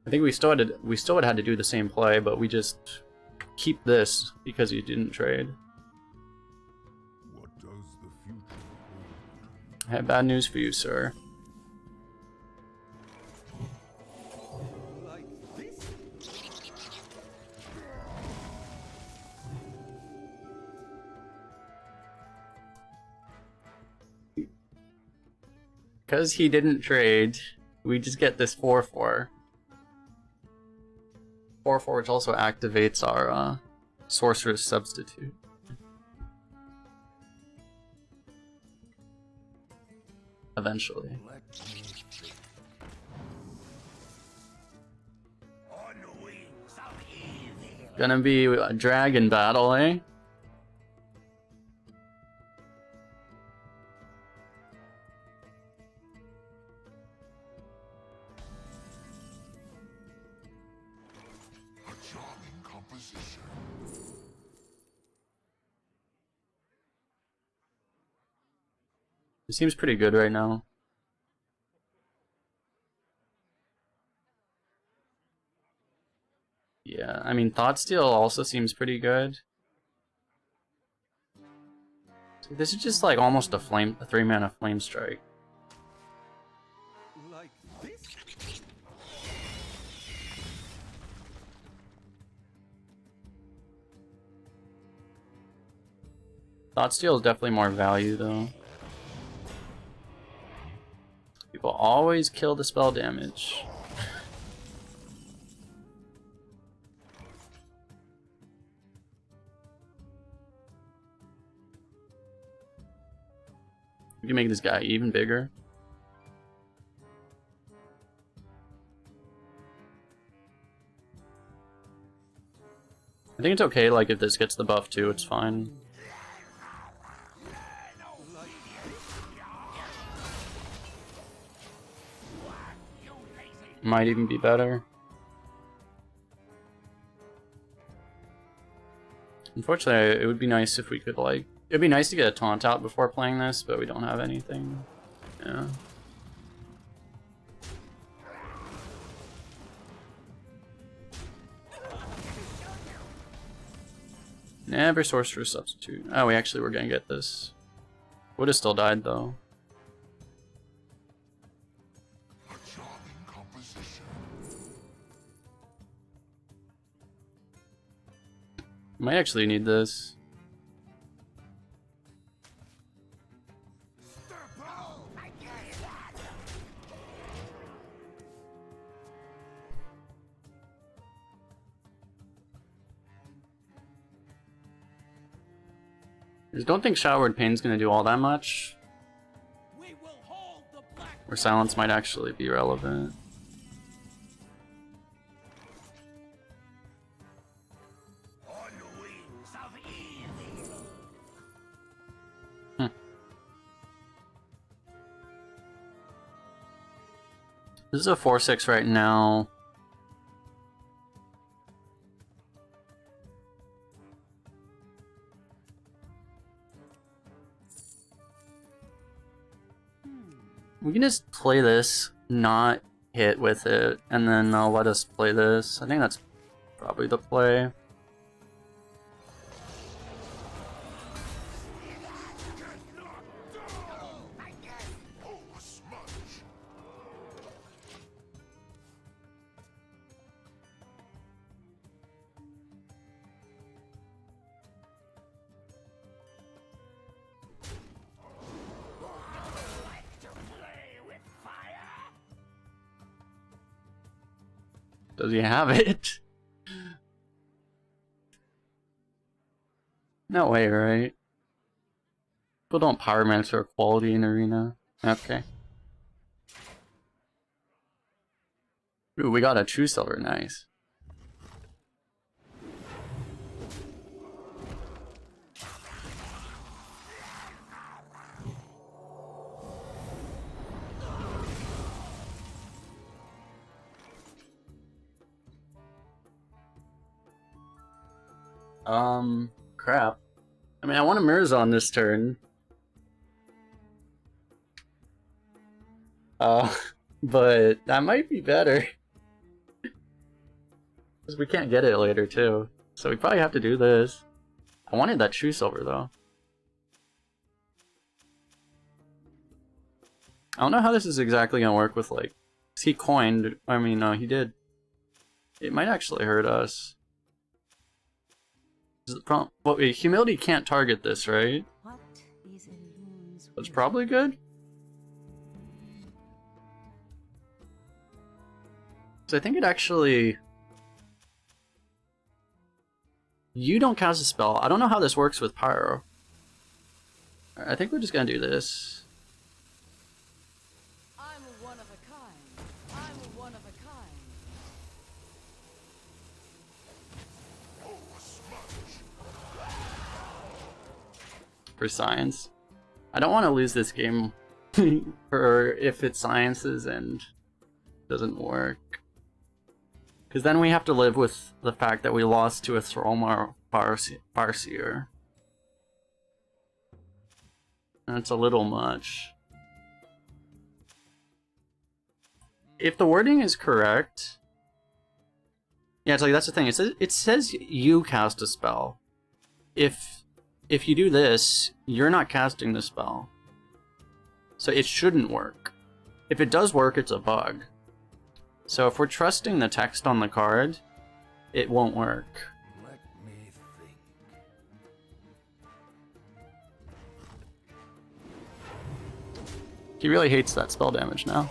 I think we still would have had to do the same play, but we just keep this because he didn't trade. What does the future hold? I have bad news for you, sir. Like this? Because he didn't trade, we just get this 4-4. 4-4, which also activates our Sorcerer's Substitute. Eventually. Let me think. On wings of evil. Gonna be a dragon battle, eh? A charming composition. It seems pretty good right now. Yeah, I mean, Thoughtsteel also seems pretty good. So this is just like almost a 3-mana flame strike. Like this? Thoughtsteel is definitely more value though. People always kill the spell damage. We can make this guy even bigger. I think it's okay, like, if this gets the buff too, it's fine. Might even be better. Unfortunately, it would be nice if we could, like... It'd be nice to get a taunt out before playing this, but we don't have anything. Yeah. Never Sorcerer Substitute. Oh, we actually were gonna get this. Would have still died, though. A charming composition. Might actually need this. I just don't think Showered Pain's gonna do all that much. We will hold the black. Or Silence might actually be relevant. On wings of evil. This is a 4/6 right now. We can just play this, not hit with it, and then they'll let us play this. I think that's probably the play. Oh, a smudge. Does he have it? No way, right? People don't Pyromancer quality in Arena. Okay. Ooh, we got a True Silver, nice. Crap. I mean, I want a Mirzon this turn. But that might be better. Because we can't get it later, too. So we probably have to do this. I wanted that True Silver, though. I don't know how this is exactly gonna work with, like... 'cause he coined... I mean, no, he did. It might actually hurt us. Well, wait, Humility can't target this, right? What is a loon's That's will? probably good. So I think it actually... You don't cast a spell. I don't know how this works with Pyro. I think we're just gonna do this. I'm one of a kind. I'm one of a kind. For science. I don't want to lose this game for if it sciences and doesn't work. Because then we have to live with the fact that we lost to a Thromar Farseer. That's a little much. If the wording is correct... Yeah, it's like, that's the thing. It says you cast a spell. If you do this, you're not casting the spell. So it shouldn't work. If it does work, it's a bug. So if we're trusting the text on the card, it won't work. Let me think. He really hates that spell damage now.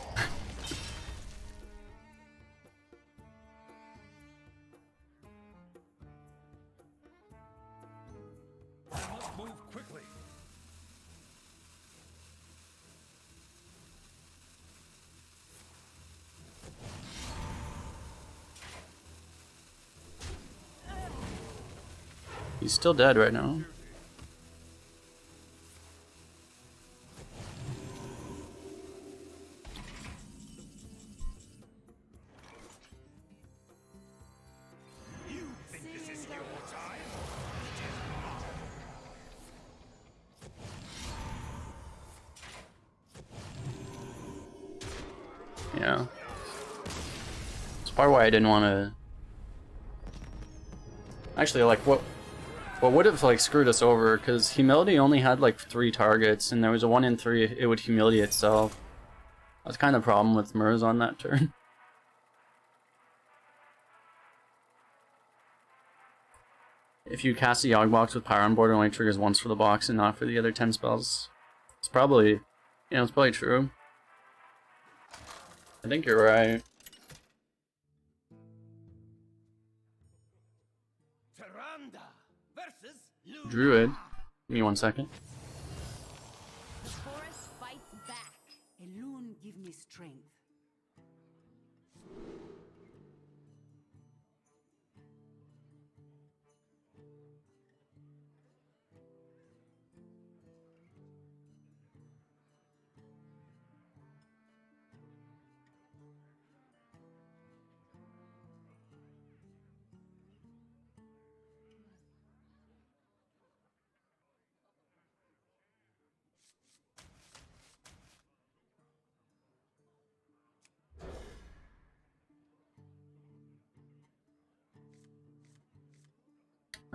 I must move quickly. He's still dead right now. You think this is your time? Yeah. That's probably why I didn't want to... Actually, like, what would have, like, screwed us over, because Humility only had, like, 3 targets, and there was a 1 in 3, it would Humility itself. That's kind of the problem with Murs on that turn. If you cast a Yogg box with Power on board, it only triggers once for the box and not for the other 10 spells. It's probably, you know, it's probably true. I think you're right. Tyrande versus Luna. Druid. Give me 1 second. The forest fights back. Elune give me strength.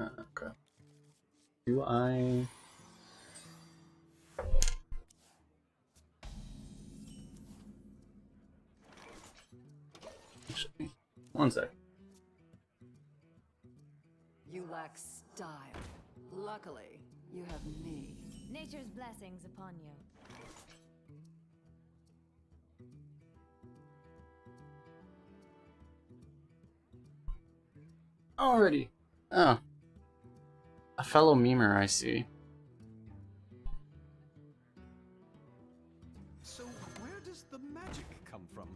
Okay. Do I... Actually, 1 sec. You lack style. Luckily, you have me. Nature's blessings upon you. Already. Oh. A fellow memer, I see. So where does the magic come from?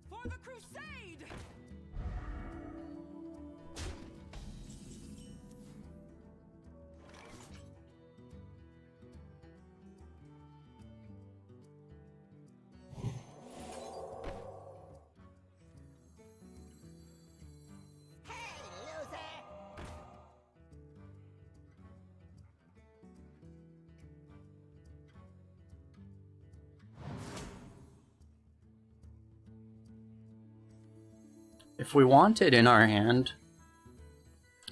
For the crusade! If we want it in our hand...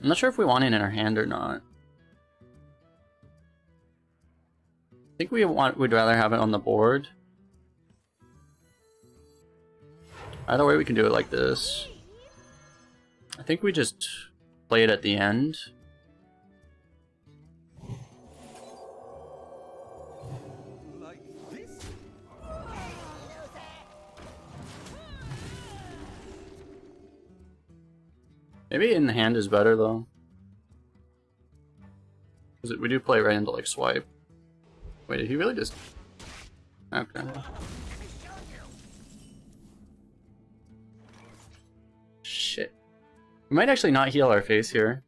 I'm not sure if we want it in our hand or not. I think we'd rather have it on the board. Either way, we can do it like this. I think we just play it at the end. Like this? Maybe in hand is better though. Because we do play right into like swipe. Wait, did he really just... Okay. Shit. We might actually not heal our face here.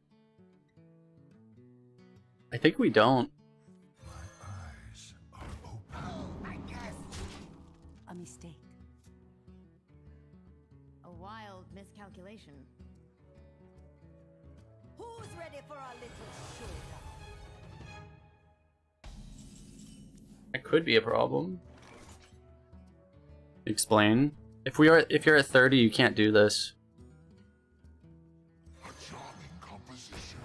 I think we don't. A mistake. A wild miscalculation. Who's ready for a little showdown? That could be a problem. Explain. If you're at 30, you can't do this. A charming composition.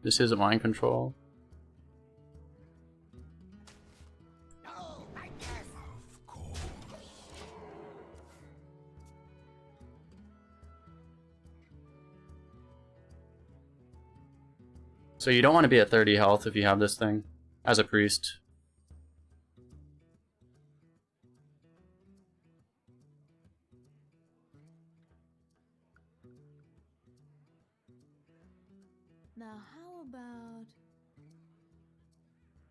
This isn't mind control. Of course. So you don't want to be at 30 health if you have this thing as a priest. Now how about...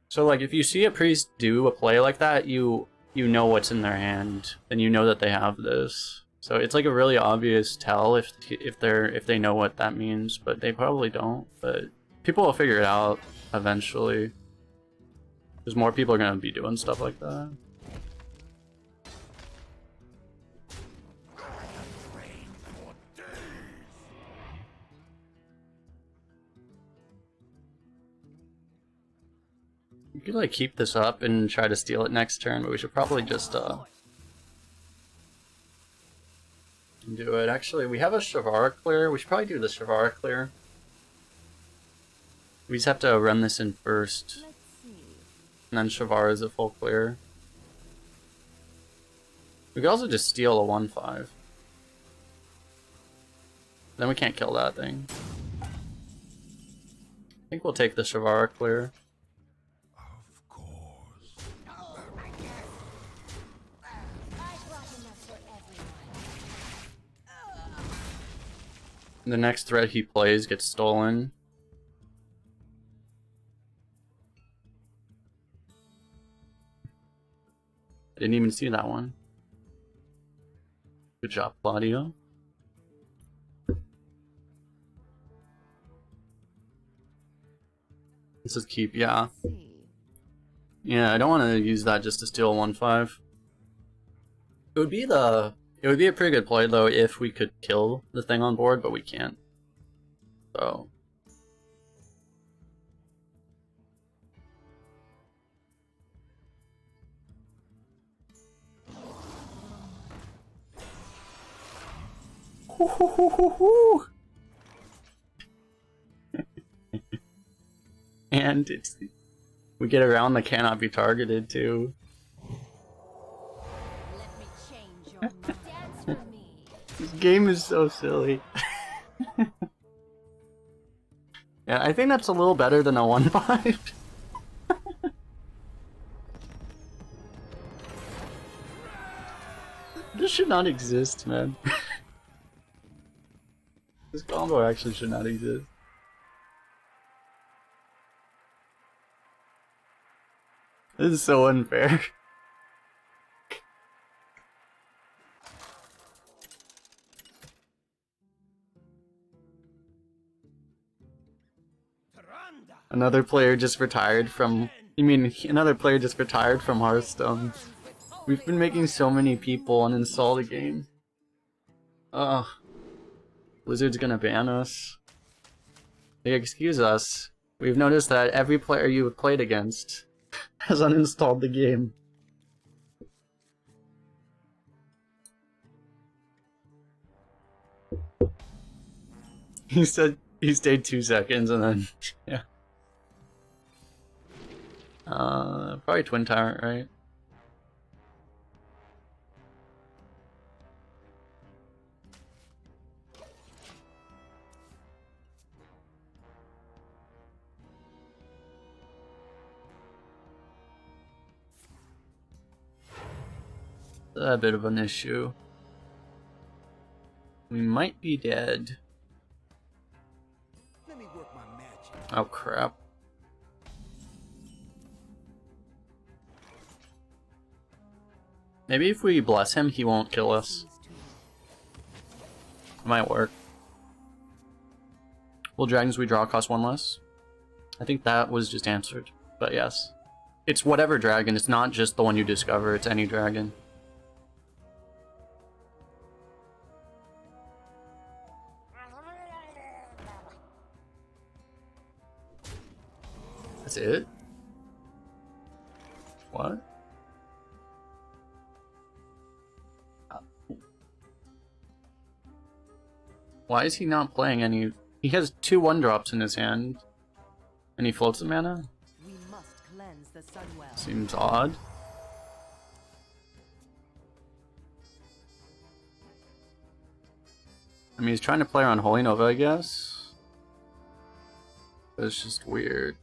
So like if you see a priest do a play like that, you know what's in their hand, and you know that they have this. So it's like a really obvious tell if they know what that means, but they probably don't. But people will figure it out eventually. Because more people are gonna be doing stuff like that. We could like keep this up and try to steal it next turn, but we should probably just do it. Actually, we have a Shavara clear. We should probably do the Shavara clear. We just have to run this in first. Let's see. And then Shavara is a full clear. We could also just steal a 1/5. Then we can't kill that thing. I think we'll take the Shavara clear. Of course. The next threat he plays gets stolen. I didn't even see that one. Good job, Claudio. This is keep, yeah. Let's see. Yeah, I don't want to use that just to steal 1/5. It would be a pretty good play though if we could kill the thing on board, but we can't. So and we get around the cannot be targeted too. Let me change your mind. Dance for me. This game is so silly. Yeah, I think that's a little better than a 1/5. This should not exist, man. This combo actually should not exist. This is so unfair. Another player just retired from... You mean, another player just retired from Hearthstone. We've been making so many people uninstall the game. Ugh. Blizzard's gonna ban us. They excuse us. We've noticed that every player you have played against has uninstalled the game. He said he stayed 2 seconds and then... yeah. Probably Twin Tyrant, right? A bit of an issue. We might be dead. Let me work my magic. Oh crap. Maybe if we bless him, he won't kill us. It might work. Will dragons we draw cost 1 less? I think that was just answered, but yes. It's whatever dragon, it's not just the one you discover, it's any dragon. That's it? What? Why is he not playing any? He has 2 1-drops in his hand, and he floats the mana? We must cleanse the Sunwell. Seems odd. I mean, he's trying to play around Holy Nova, I guess. But it's just weird.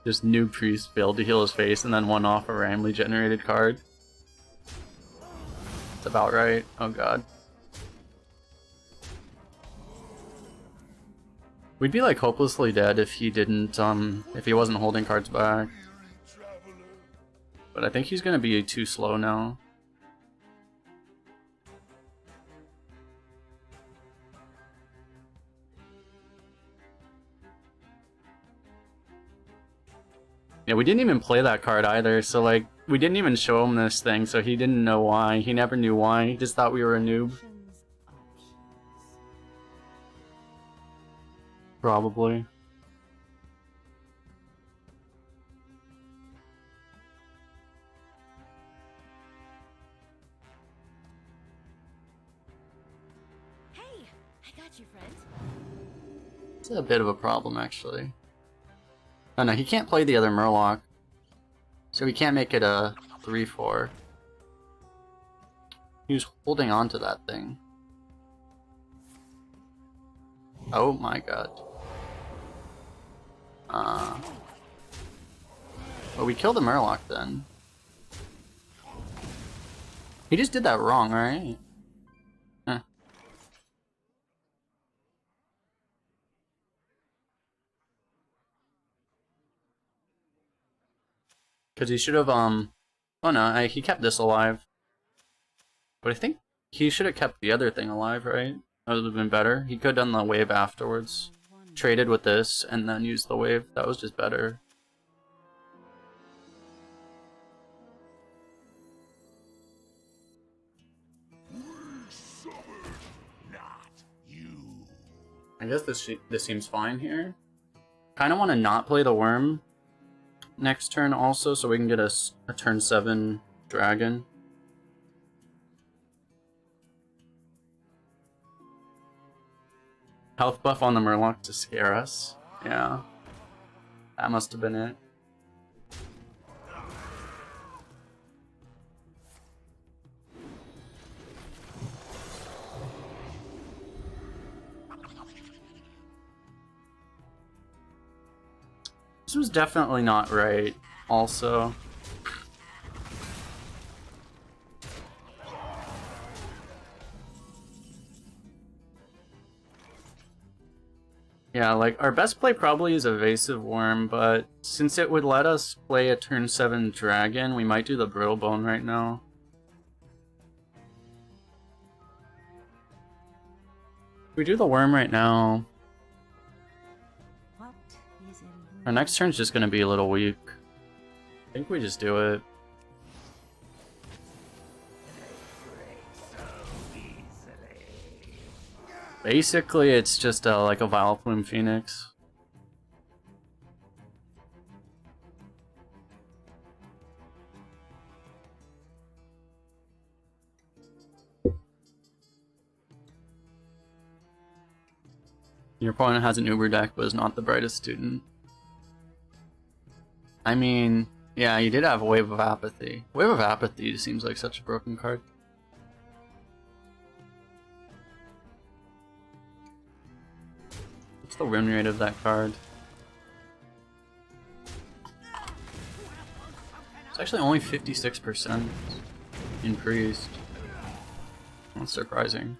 Just new priest failed to heal his face and then won off a randomly generated card. That's about right. Oh god. We'd be like hopelessly dead if he didn't, if he wasn't holding cards back. But I think he's gonna be too slow now. Yeah, we didn't even play that card either, so like, we didn't even show him this thing, so he didn't know why. He never knew why, he just thought we were a noob. Probably. Hey, I got you, friend. It's a bit of a problem, actually. Oh no, he can't play the other Murloc. So he can't make it a 3-4. He was holding on to that thing. Oh my god. Well, we killed the Murloc then. He just did that wrong, right? Huh. Because he should have, oh no, he kept this alive. But I think he should have kept the other thing alive, right? That would have been better. He could have done the wave afterwards. Traded with this, and then used the wave. That was just better. I guess this seems fine here. Kind of want to not play the worm next turn also, so we can get a turn 7 dragon. Health buff on the Murloc to scare us. Yeah. That must have been it. This was definitely not right, also. Yeah, like, our best play probably is Evasive Worm, but since it would let us play a turn 7 dragon, we might do the Brittle Bone right now. If we do the worm right now, our next turn's just gonna be a little weak. I think we just do it. Basically, it's just like a Vile Plume Phoenix. Your opponent has an Uber deck, but is not the brightest student. I mean, yeah, you did have a Wave of Apathy. Wave of Apathy seems like such a broken card. What's the win rate of that card? actually only 56% increased. That's surprising.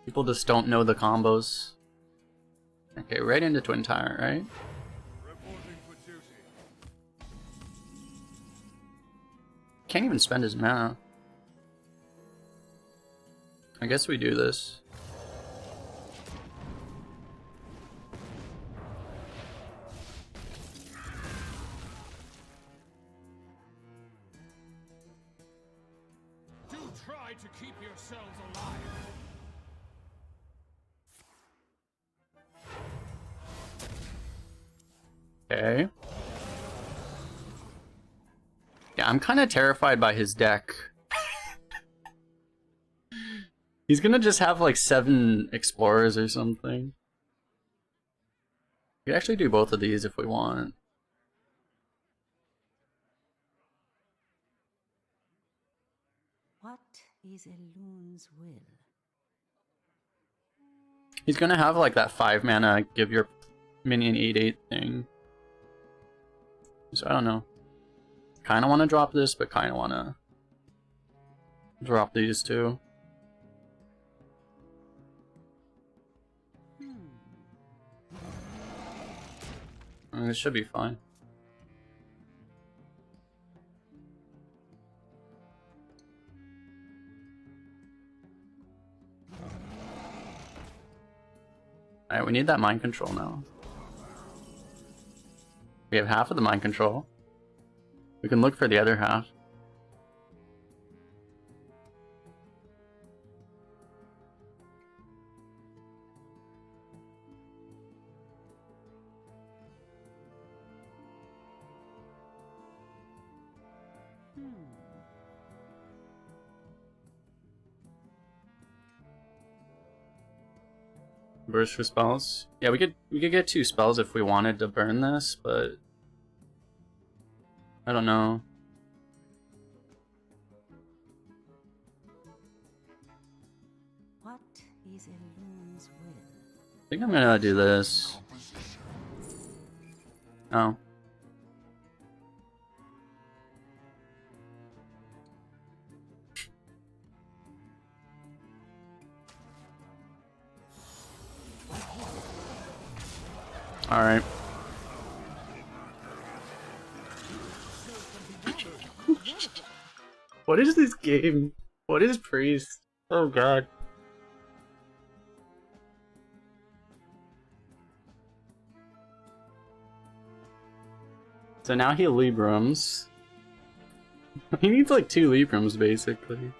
People just don't know the combos. Okay, right into Twin Tyrant, right? Can't even spend his mana. I guess we do this. Do try to keep yourselves alive. Okay. Yeah, I'm kind of terrified by his deck. He's gonna just have like 7 explorers or something. We could actually do both of these if we want. What is a loon's will? He's gonna have like that 5 mana, give your minion 8/8 thing. So I don't know. Kinda wanna drop this, but kinda wanna drop these two. This should be fine. Alright, we need that mind control now. We have half of the mind control. We can look for the other half. Burst for spells. Yeah, we could get 2 spells if we wanted to burn this, but I don't know. What is a loon's will? I think I'm gonna do this. Oh. Alright. What is this game? What is Priest? Oh god. So now he Librams. He needs like 2 Librams basically.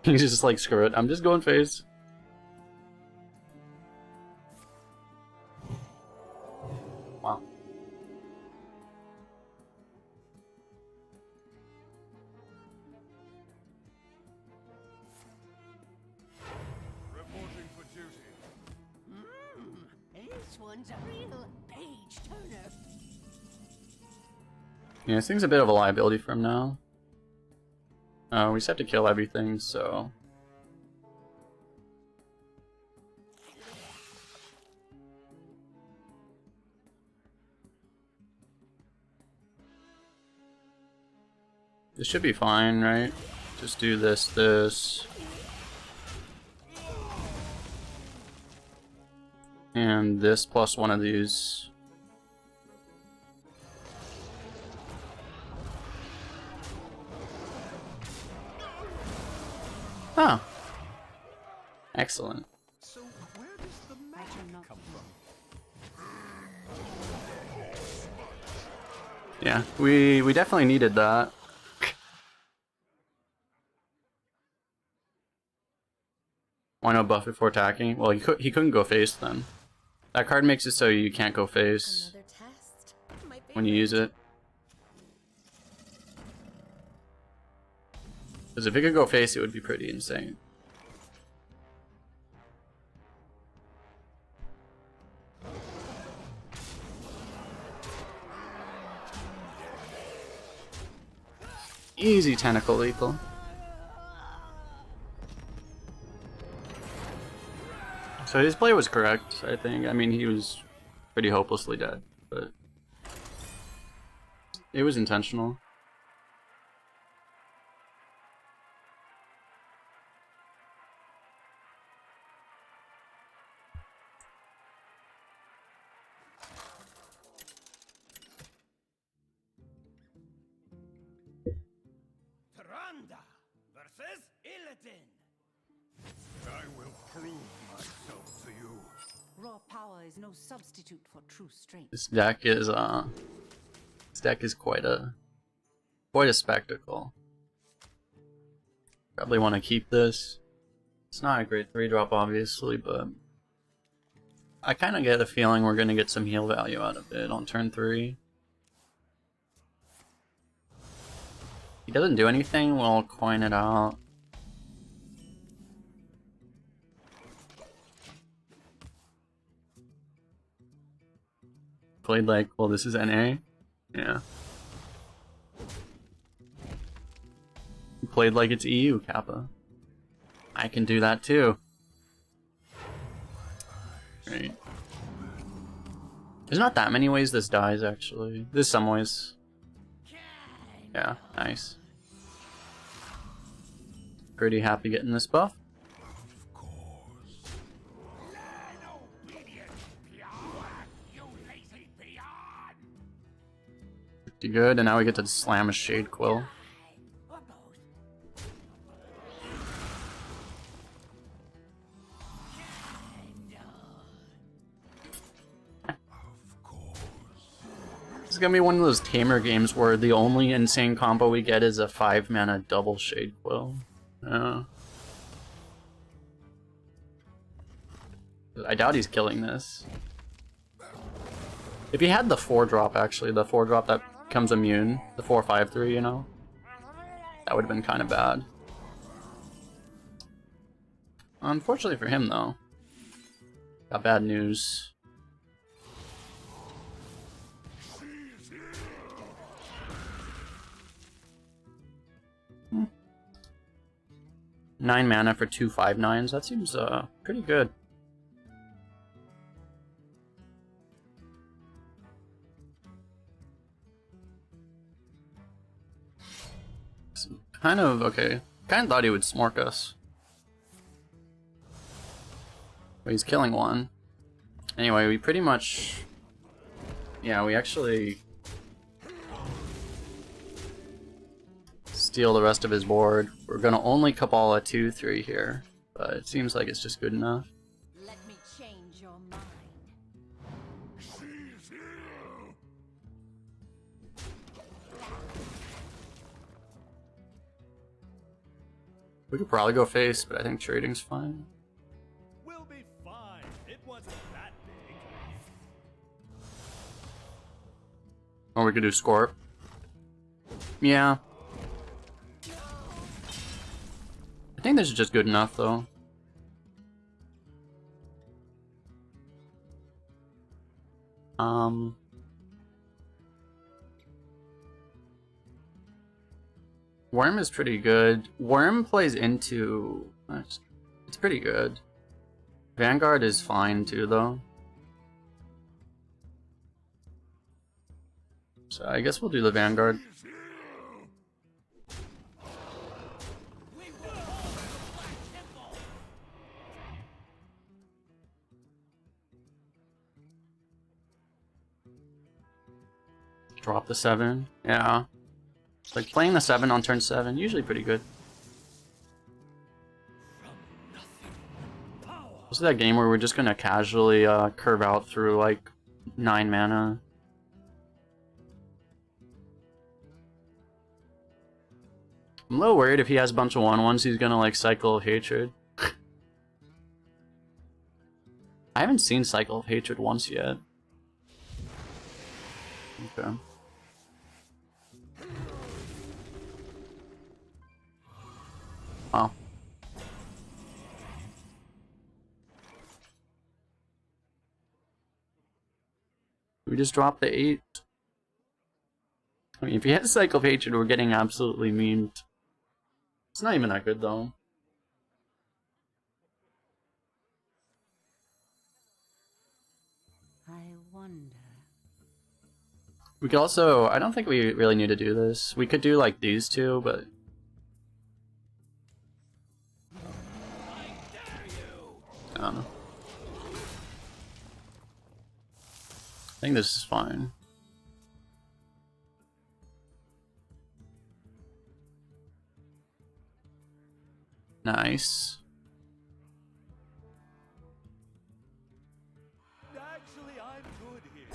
He's just like, screw it, I'm just going face. Wow. Reporting for duty. This one's a real page turner. Yeah, this thing's a bit of a liability for him now. We just have to kill everything, so... This should be fine, right? Just do this. And this plus one of these. Oh. Excellent. So where does the magic come from? Yeah, we definitely needed that. Why no buff before attacking? Well, he couldn't go face then. That card makes it so you can't go face Another test. My when you use it. Because if it could go face, it would be pretty insane. Easy tentacle lethal. So his play was correct, I think. I mean, he was pretty hopelessly dead, but It was intentional. Tranda versus Illidan. I will prove myself to you. Raw power is no substitute for true strength. This deck is quite a spectacle. Probably want to keep this. It's not a great 3-drop obviously, but I kind of get a feeling we're going to get some heal value out of it on turn 3. He doesn't do anything, we'll coin it out. Played like, well, this is NA? Yeah. Played like it's EU, Kappa. I can do that too. Right. There's not that many ways this dies, actually. There's some ways. Yeah, nice. Pretty happy getting this buff. Pretty good, and now we get to slam a Shade Quill. This is gonna be one of those tamer games where the only insane combo we get is a 5-mana double Shade Quill. I doubt he's killing this. If he had the 4-drop, actually, the 4-drop that becomes immune, the 4/5/3, you know, that would have been kind of bad. Unfortunately for him, though, got bad news. Hmm. 9 mana for 2 5/9s. That seems pretty good. Kind of, okay. Kind of thought he would smork us. But he's killing one. Anyway, we pretty much... Yeah, we actually... steal the rest of his board. We're gonna only Kabbalah 2/3 here. But it seems like it's just good enough. Let me change your mind. We could probably go face, but I think trading's fine. We'll be fine. It wasn't that big. Or we could do Scorp. Yeah. I think this is just good enough, though. Worm is pretty good. Worm plays into... It's pretty good. Vanguard is fine, too, though. So I guess we'll do the Vanguard. Drop the 7. Yeah. Like playing the 7 on turn 7, usually pretty good. This is that game where we're just gonna casually curve out through like 9 mana. I'm a little worried if he has a bunch of 1/1s, he's gonna like Cycle of Hatred. I haven't seen Cycle of Hatred once yet. Okay. Wow. We just dropped the 8. I mean, if he has Cycle of Hatred, we're getting absolutely memed. It's not even that good, though. I wonder. We could also, I don't think we really need to do this. We could do like these two, but I don't know. I think this is fine. Nice. Actually, I'm good here.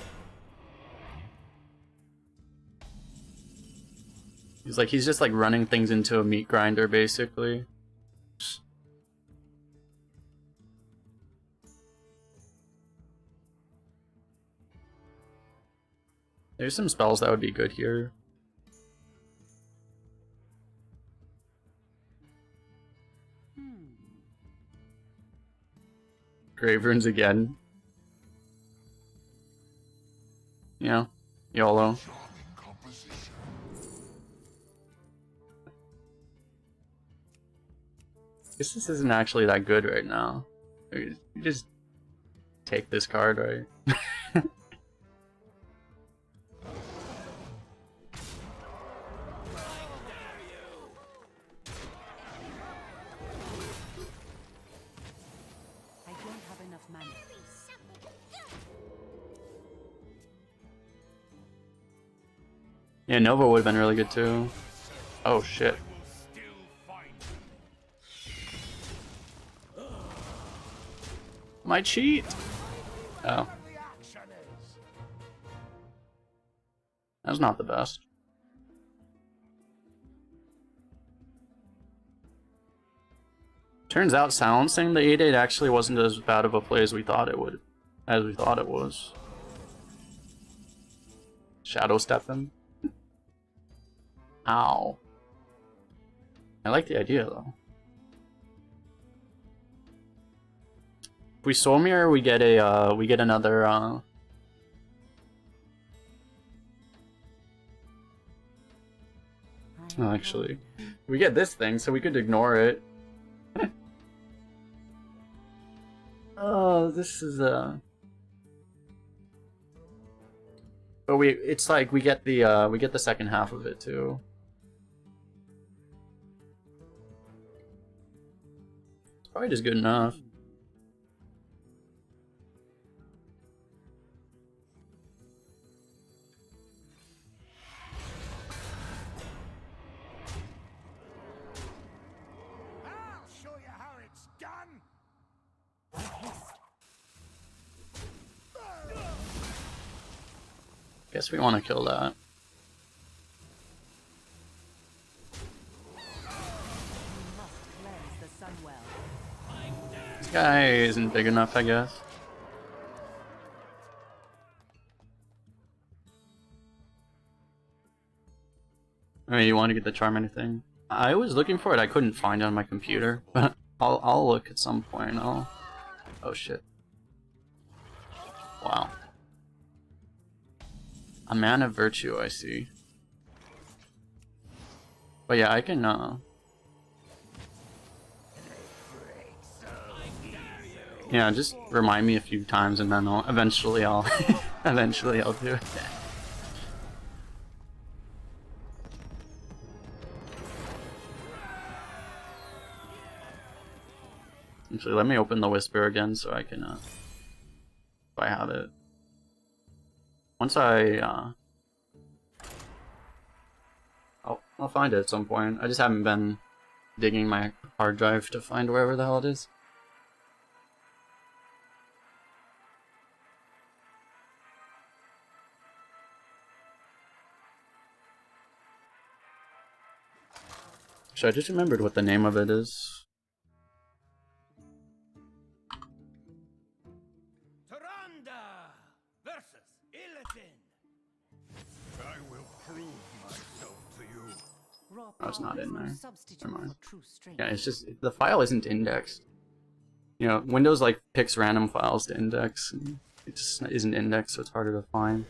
He's just like running things into a meat grinder basically. There's some spells that would be good here. Grave runes again. Yeah, YOLO. Guess this isn't actually that good right now. You just take this card, right? I don't have enough mana. Yeah, Nova would have been really good too. Oh shit. My cheat! Oh. That's not the best. Turns out silencing the 8/8 actually wasn't as bad of a play as we thought it would. As we thought it was. Shadow step him. Ow. I like the idea though. If we soul mirror, we get another oh, actually, we get this thing, so we could ignore it. Oh, this is but it's like we get the second half of it too. It's probably just good enough. I'll show you how it's done. Guess we want to kill that. This guy isn't big enough, I guess. I mean, you want to get the charm anything? I was looking for it, I couldn't find it on my computer, but I'll look at some point. Oh shit. Wow. A man of virtue, I see. But yeah, I can yeah, just remind me a few times and then eventually I'll do it. Actually, let me open the Whisper again so I can, if I have it. Once I'll find it at some point. I just haven't been digging my hard drive to find wherever the hell it is. So I just remembered what the name of it is. Taranda versus Illidan. I will prove myself to you. Oh, it's not in there. Substitute Never mind. for true strength. Yeah, it's just the file isn't indexed. You know, Windows like picks random files to index, and it just isn't indexed, so it's harder to find.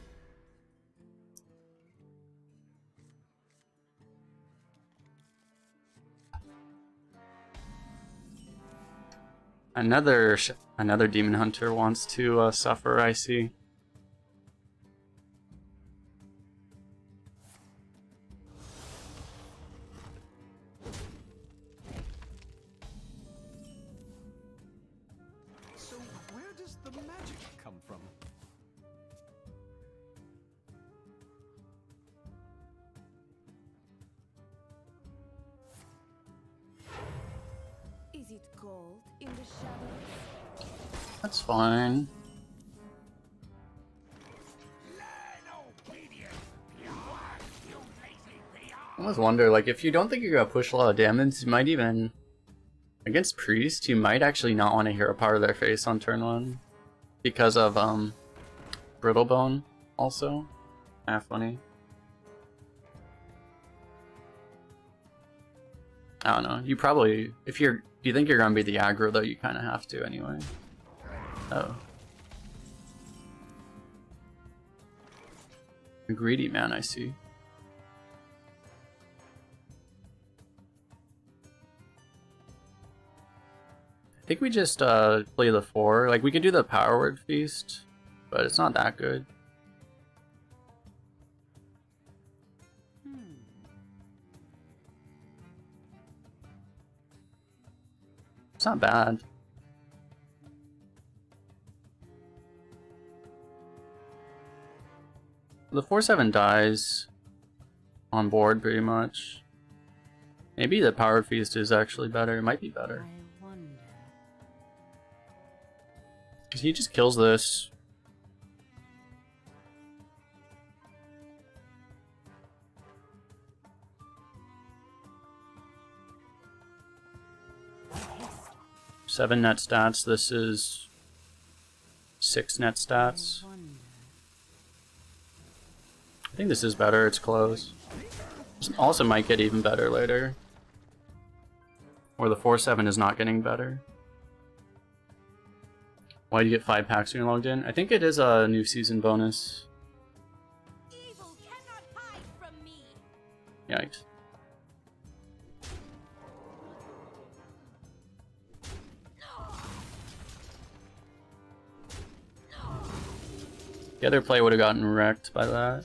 Another demon hunter wants to suffer, I see. does the magic come from? Is it cold in the shadows? That's fine. I always wonder, like, if you don't think you're gonna push a lot of damage, you might even... Against Priest, you might actually not want to hear a part of their face on turn 1. Because of, Brittlebone, also. Funny. I don't know, you probably... If you think you're gonna be the aggro, though, you kind of have to anyway. Oh. A greedy man, I see. I think we just play the 4. Like, we could do the Power Word Feast, but it's not that good. It's not bad. The 4/7 dies on board pretty much. Maybe the Power Feast is actually better. It might be better. I wonder. Because he just kills this. Seven net stats. This is 6 net stats. I wonder. I think this is better. It's close. This also might get even better later. Or the 4/7 is not getting better. Why do you get 5 packs when you're logged in? I think it is a new season bonus. Evil cannot hide from me. Yikes. The other play would have gotten wrecked by that.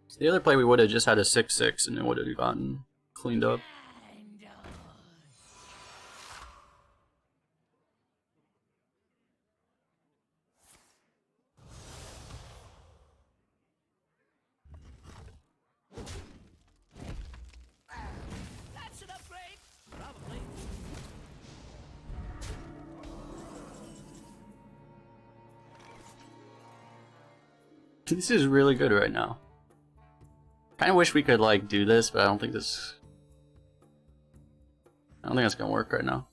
So the other play we would have just had a 6/6 and it would have gotten cleaned up. That's an upgrade. Probably. This is really good right now. Kind of wish we could like do this, but I don't think that's gonna work right now.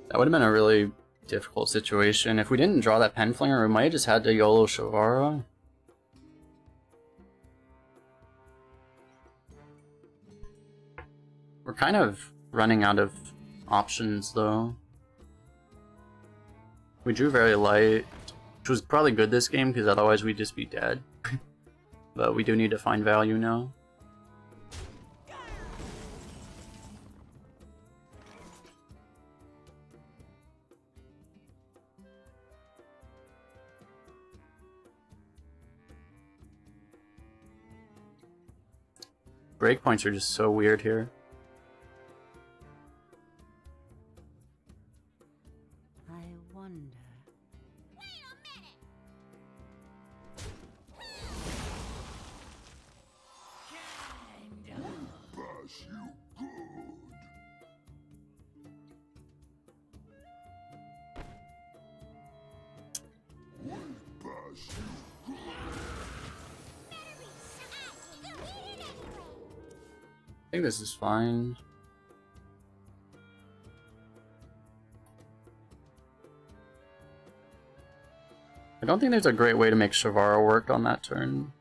That would have been a really difficult situation. If we didn't draw that pen flinger, we might have just had to YOLO Shavara. We're kind of running out of options though. We drew very light, which was probably good this game because otherwise we'd just be dead. But we do need to find value now. Breakpoints are just so weird here. I wonder. Wait a minute. I think this is fine. I don't think there's a great way to make Shavara work on that turn.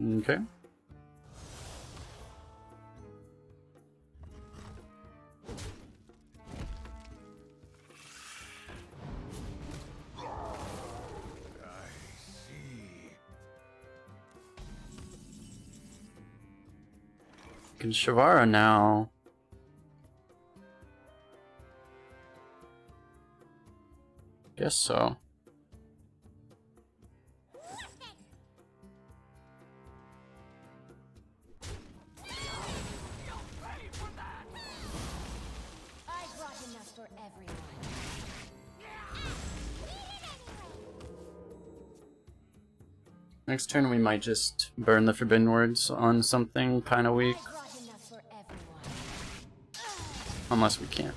Okay. Can Shavara now? Guess so. I brought enough for everyone. Next turn we might just burn the Forbidden Words on something kind of weak. I brought enough for everyone. Unless we can't.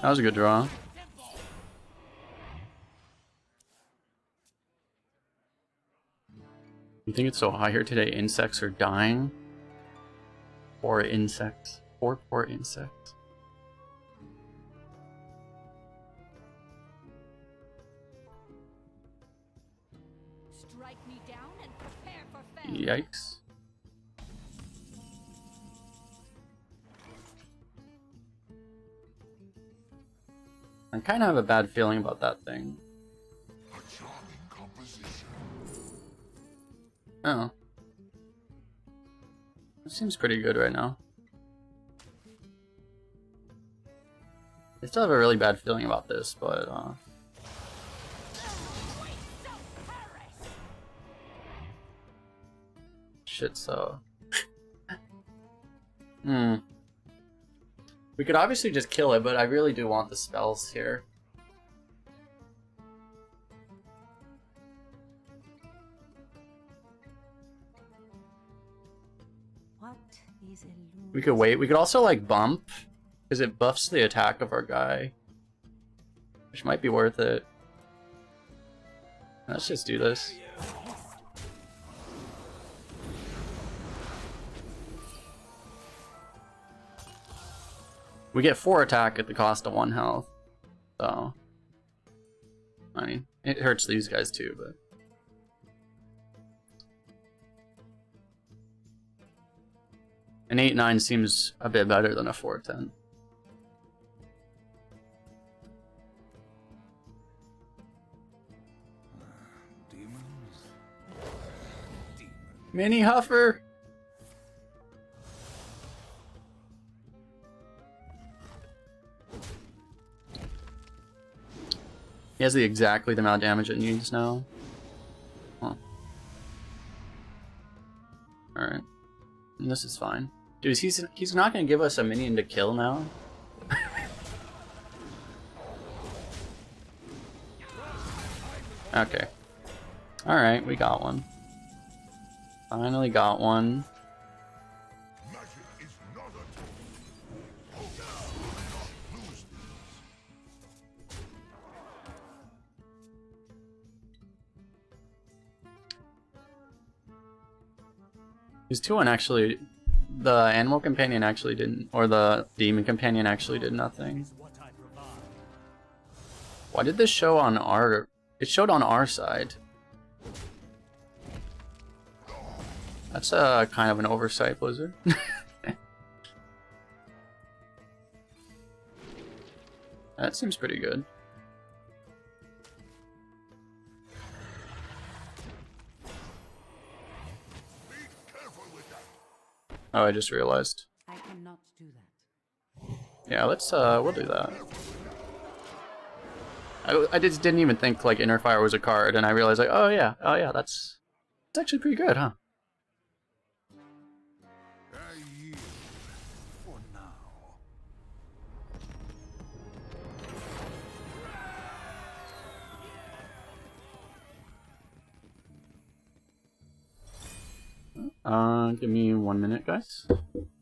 That was a good draw. You think it's so high here today? Insects are dying? Poor insects. Poor insects. Strike me down and prepare for fail. Yikes. I kind of have a bad feeling about that thing. Oh. It seems pretty good right now. I still have a really bad feeling about this, but shit, so we could obviously just kill it, but I really do want the spells here. What is a loon? We could wait. We could also like bump, because it buffs the attack of our guy, which might be worth it. Let's just do this. We get 4 attack at the cost of 1 health, so I mean it hurts these guys too, but an 8-9 seems a bit better than a 4-10. Mini Huffer! He has exactly the amount of damage it needs now. Huh. Alright. This is fine. Dude, he's not gonna give us a minion to kill now? Okay. Alright, we got one. Finally got one. His 2-1 actually, the animal companion actually didn't, or the demon companion actually did nothing. Why did this show on our, it showed on our side? That's kind of an oversight, Blizzard. That seems pretty good. Oh, I just realized. I cannot do that. Yeah, let's we'll do that. I just didn't even think like Inner Fire was a card, and I realized like, oh yeah, that's it's actually pretty good, huh? Give me 1 minute, guys.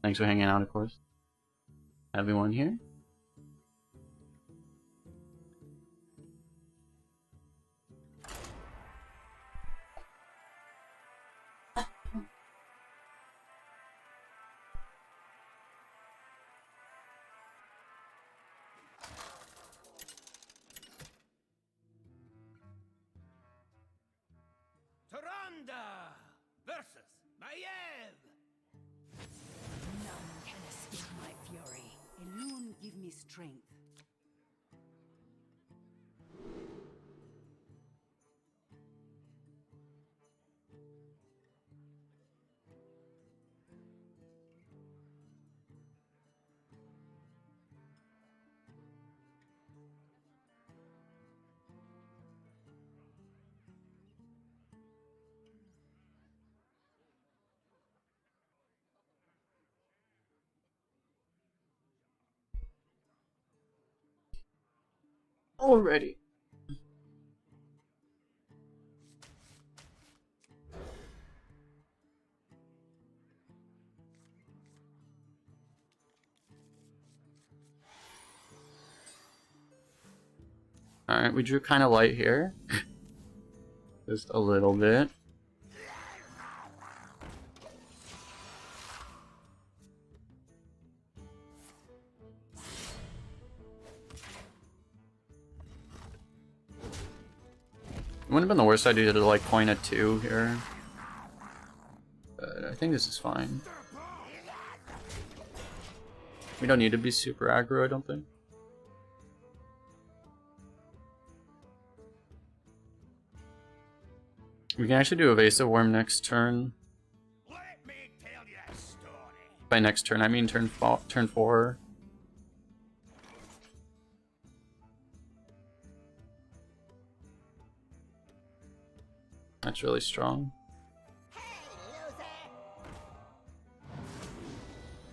Thanks for hanging out, of course. Everyone here. Taranda versus Maiev. None can escape my fury. Elune, give me strength. Already. Alright, we drew kind of light here. Just a little bit. It wouldn't have been the worst idea to like coin a 2 here. But I think this is fine. We don't need to be super aggro, I don't think. We can actually do Evasive Worm next turn. Let me tell you a story. By next turn, I mean turn 4. That's really strong.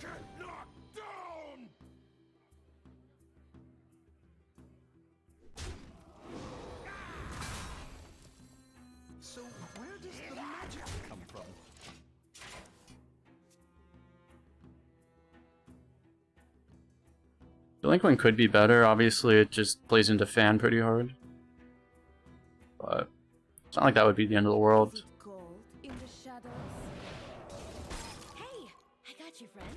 Get knocked down. So where does the magic come from? Delinquent could be better, obviously it just plays into fan pretty hard. But it's not like that would be the end of the world. Gold in the shadows. Hey, I got you, friend.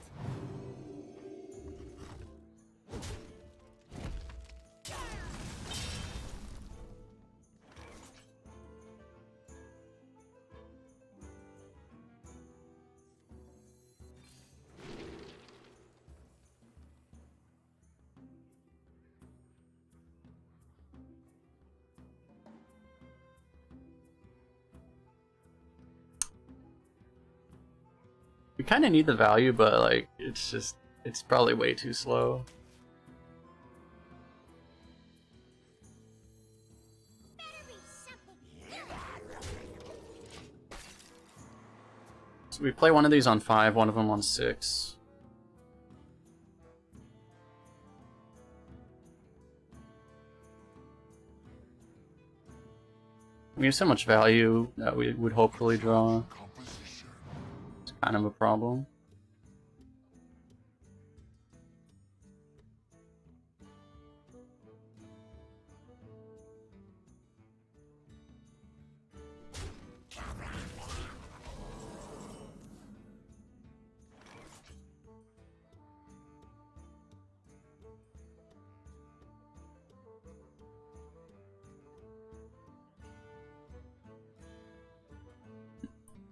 We kind of need the value, but like it's probably way too slow. So we play one of these on 5, one of them on 6. We have so much value that we would hopefully draw. It's kind of a problem.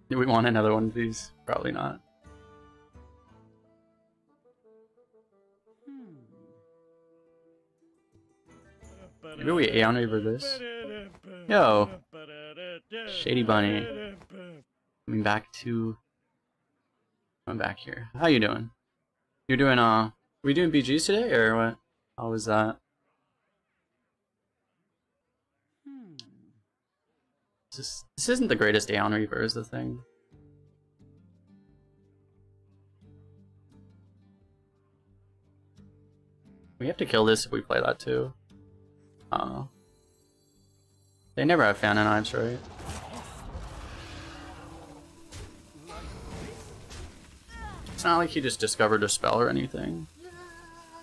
Do we want another one of these? Probably not. Maybe we Aeon Reaver this. Yo! Shady Bunny. Coming back here. How you doing? You're doing, we doing BGs today, or what? How was that? This isn't the greatest Aeon Reaver, is the thing. We have to kill this if we play that too. They never have Fan and Knives, right? It's not like he just discovered a spell or anything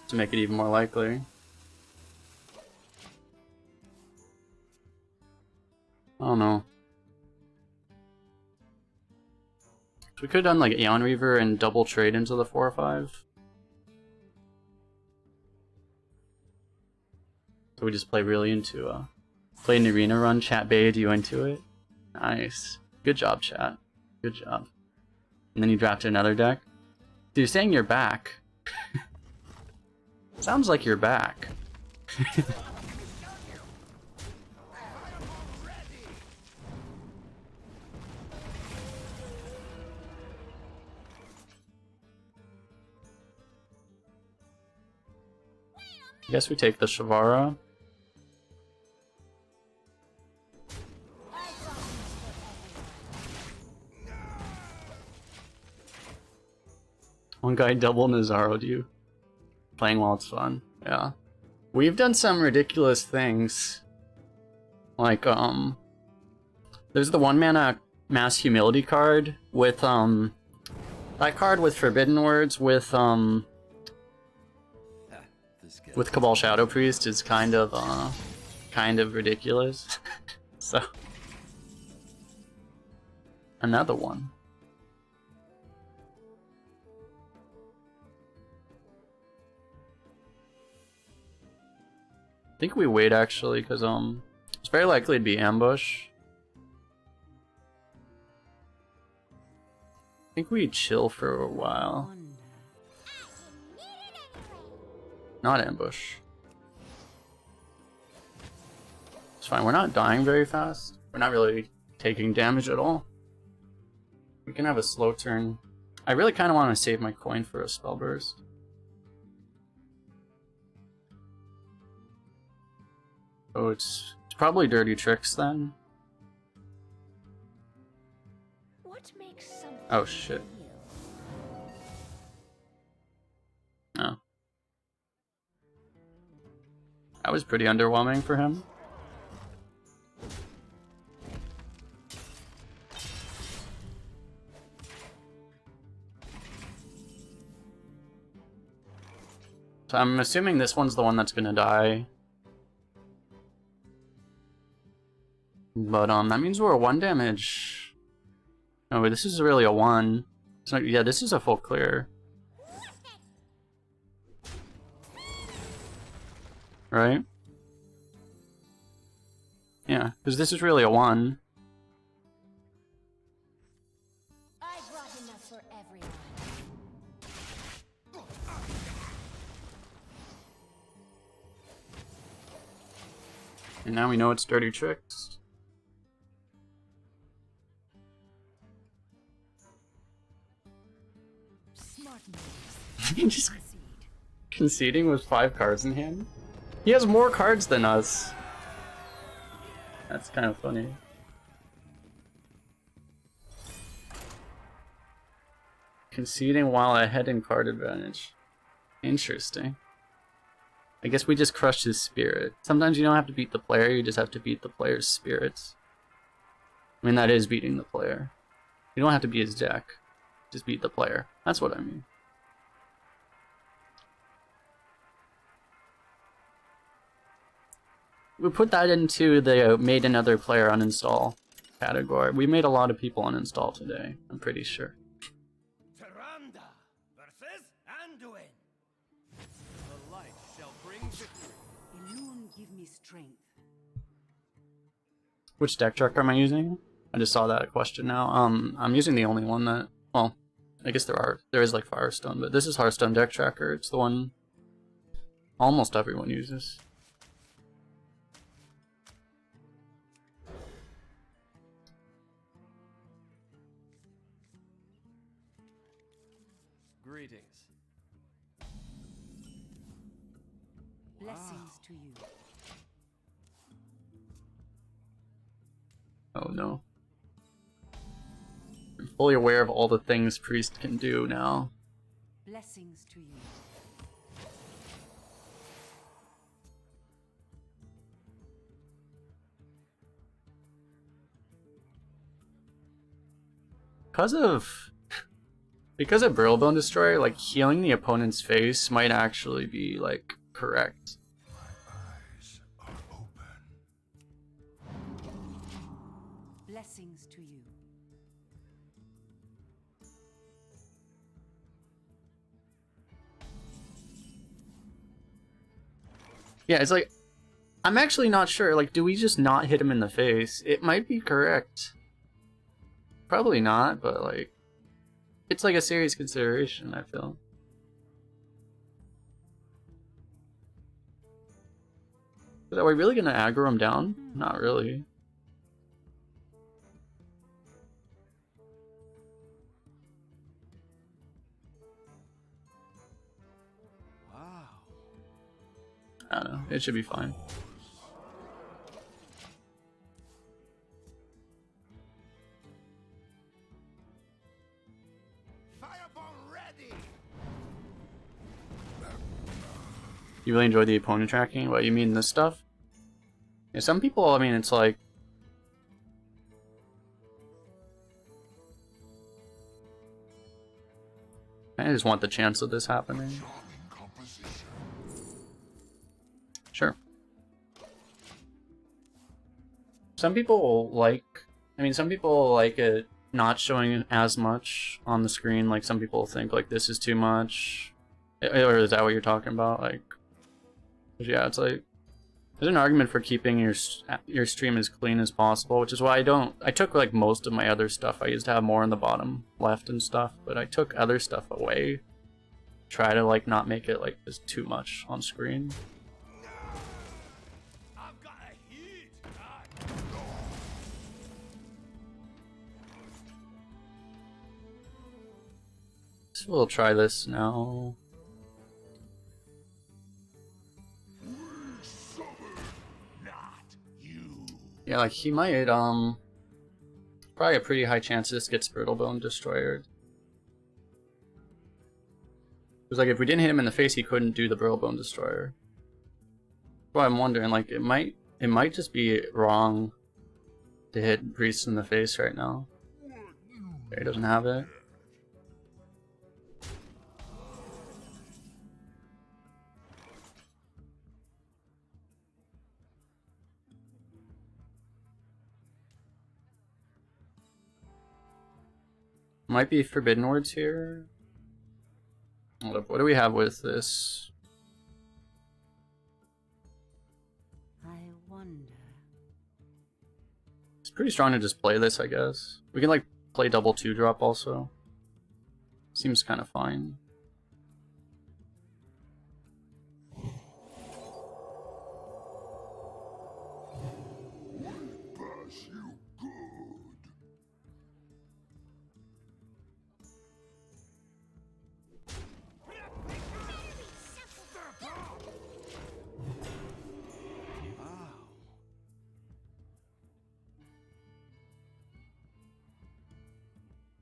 to make it even more likely. I don't know. So we could have done like Aeon Reaver and double trade into the 4 or 5. So we just play really into play an arena run, chat bait you into it. Nice. Good job, chat. Good job. And then you drafted another deck? So you're saying you're back. Sounds like you're back. I guess we take the Shavara. One guy double Nazaro'd you. Playing while it's fun. Yeah. We've done some ridiculous things. Like, there's the 1-mana Mass Humility card with, that card with Forbidden Words with Cabal Shadow Priest is kind of ridiculous. So, another one. I think we wait actually, because it's very likely to be ambush. I think we chill for a while. Not ambush. It's fine, we're not dying very fast. We're not really taking damage at all. We can have a slow turn. I really kind of want to save my coin for a spell burst. Oh, it's probably Dirty Tricks then. What makes something Oh shit. No. That was pretty underwhelming for him. So I'm assuming this one's the one that's gonna die. But that means we're 1 damage. No, but this is really a 1. It's not, yeah, this is a full clear. Right? Yeah, because this is really a 1. I brought enough for everyone. And now we know it's Dirty Tricks. Smart He moves. just Concede. conceding with 5 cards in hand? He has more cards than us. That's kind of funny. Conceding while ahead in card advantage. Interesting. I guess we just crushed his spirit. Sometimes you don't have to beat the player, you just have to beat the player's spirits. I mean, that is beating the player. You don't have to beat his deck. Just beat the player. That's what I mean. We put that into the made another player uninstall category. We made a lot of people uninstall today, I'm pretty sure. Tyrande versus Anduin. The light shall bring victory. Elune, give me strength. Which deck tracker am I using? I just saw that question now. I'm using the only one that, well, I guess there is like Firestone, but this is Hearthstone deck tracker. It's the one almost everyone uses. Greetings. Blessings to you. Oh no. I'm fully aware of all the things Priest can do now. Blessings to you. Because of Brittlebone Destroyer, like healing the opponent's face might actually be like correct. Eyes are open. Blessings to you. Yeah, it's like, I'm actually not sure, like, do we just not hit him in the face? It might be correct. Probably not, but like, it's like a serious consideration, I feel. But are we really gonna aggro him down? Not really. Wow. I don't know, it should be fine. You really enjoy the opponent tracking? What, you mean this stuff? Yeah, some people, I mean, it's like... I just want the chance of this happening. Sure. Some people like... I mean, some people like it not showing as much on the screen. Like, some people think, like, this is too much. Or is that what you're talking about? Like... Yeah, it's like... There's an argument for keeping your stream as clean as possible, which is why I took like most of my other stuff. I used to have more in the bottom left and stuff, but I took other stuff away. Try to like not make it like just too much on screen. I've got a huge So we'll try this now. Yeah, like he might, probably a pretty high chance this gets Brittlebone Destroyer. Because like if we didn't hit him in the face, he couldn't do the Brittlebone Destroyer. That's why I'm wondering, like it might just be wrong to hit Priest in the face right now. Okay, he doesn't have it. Might be Forbidden Words here. Hold up, what do we have with this? I wonder. It's pretty strong to just play this, I guess. We can like play double 2-drop also. Seems kind of fine.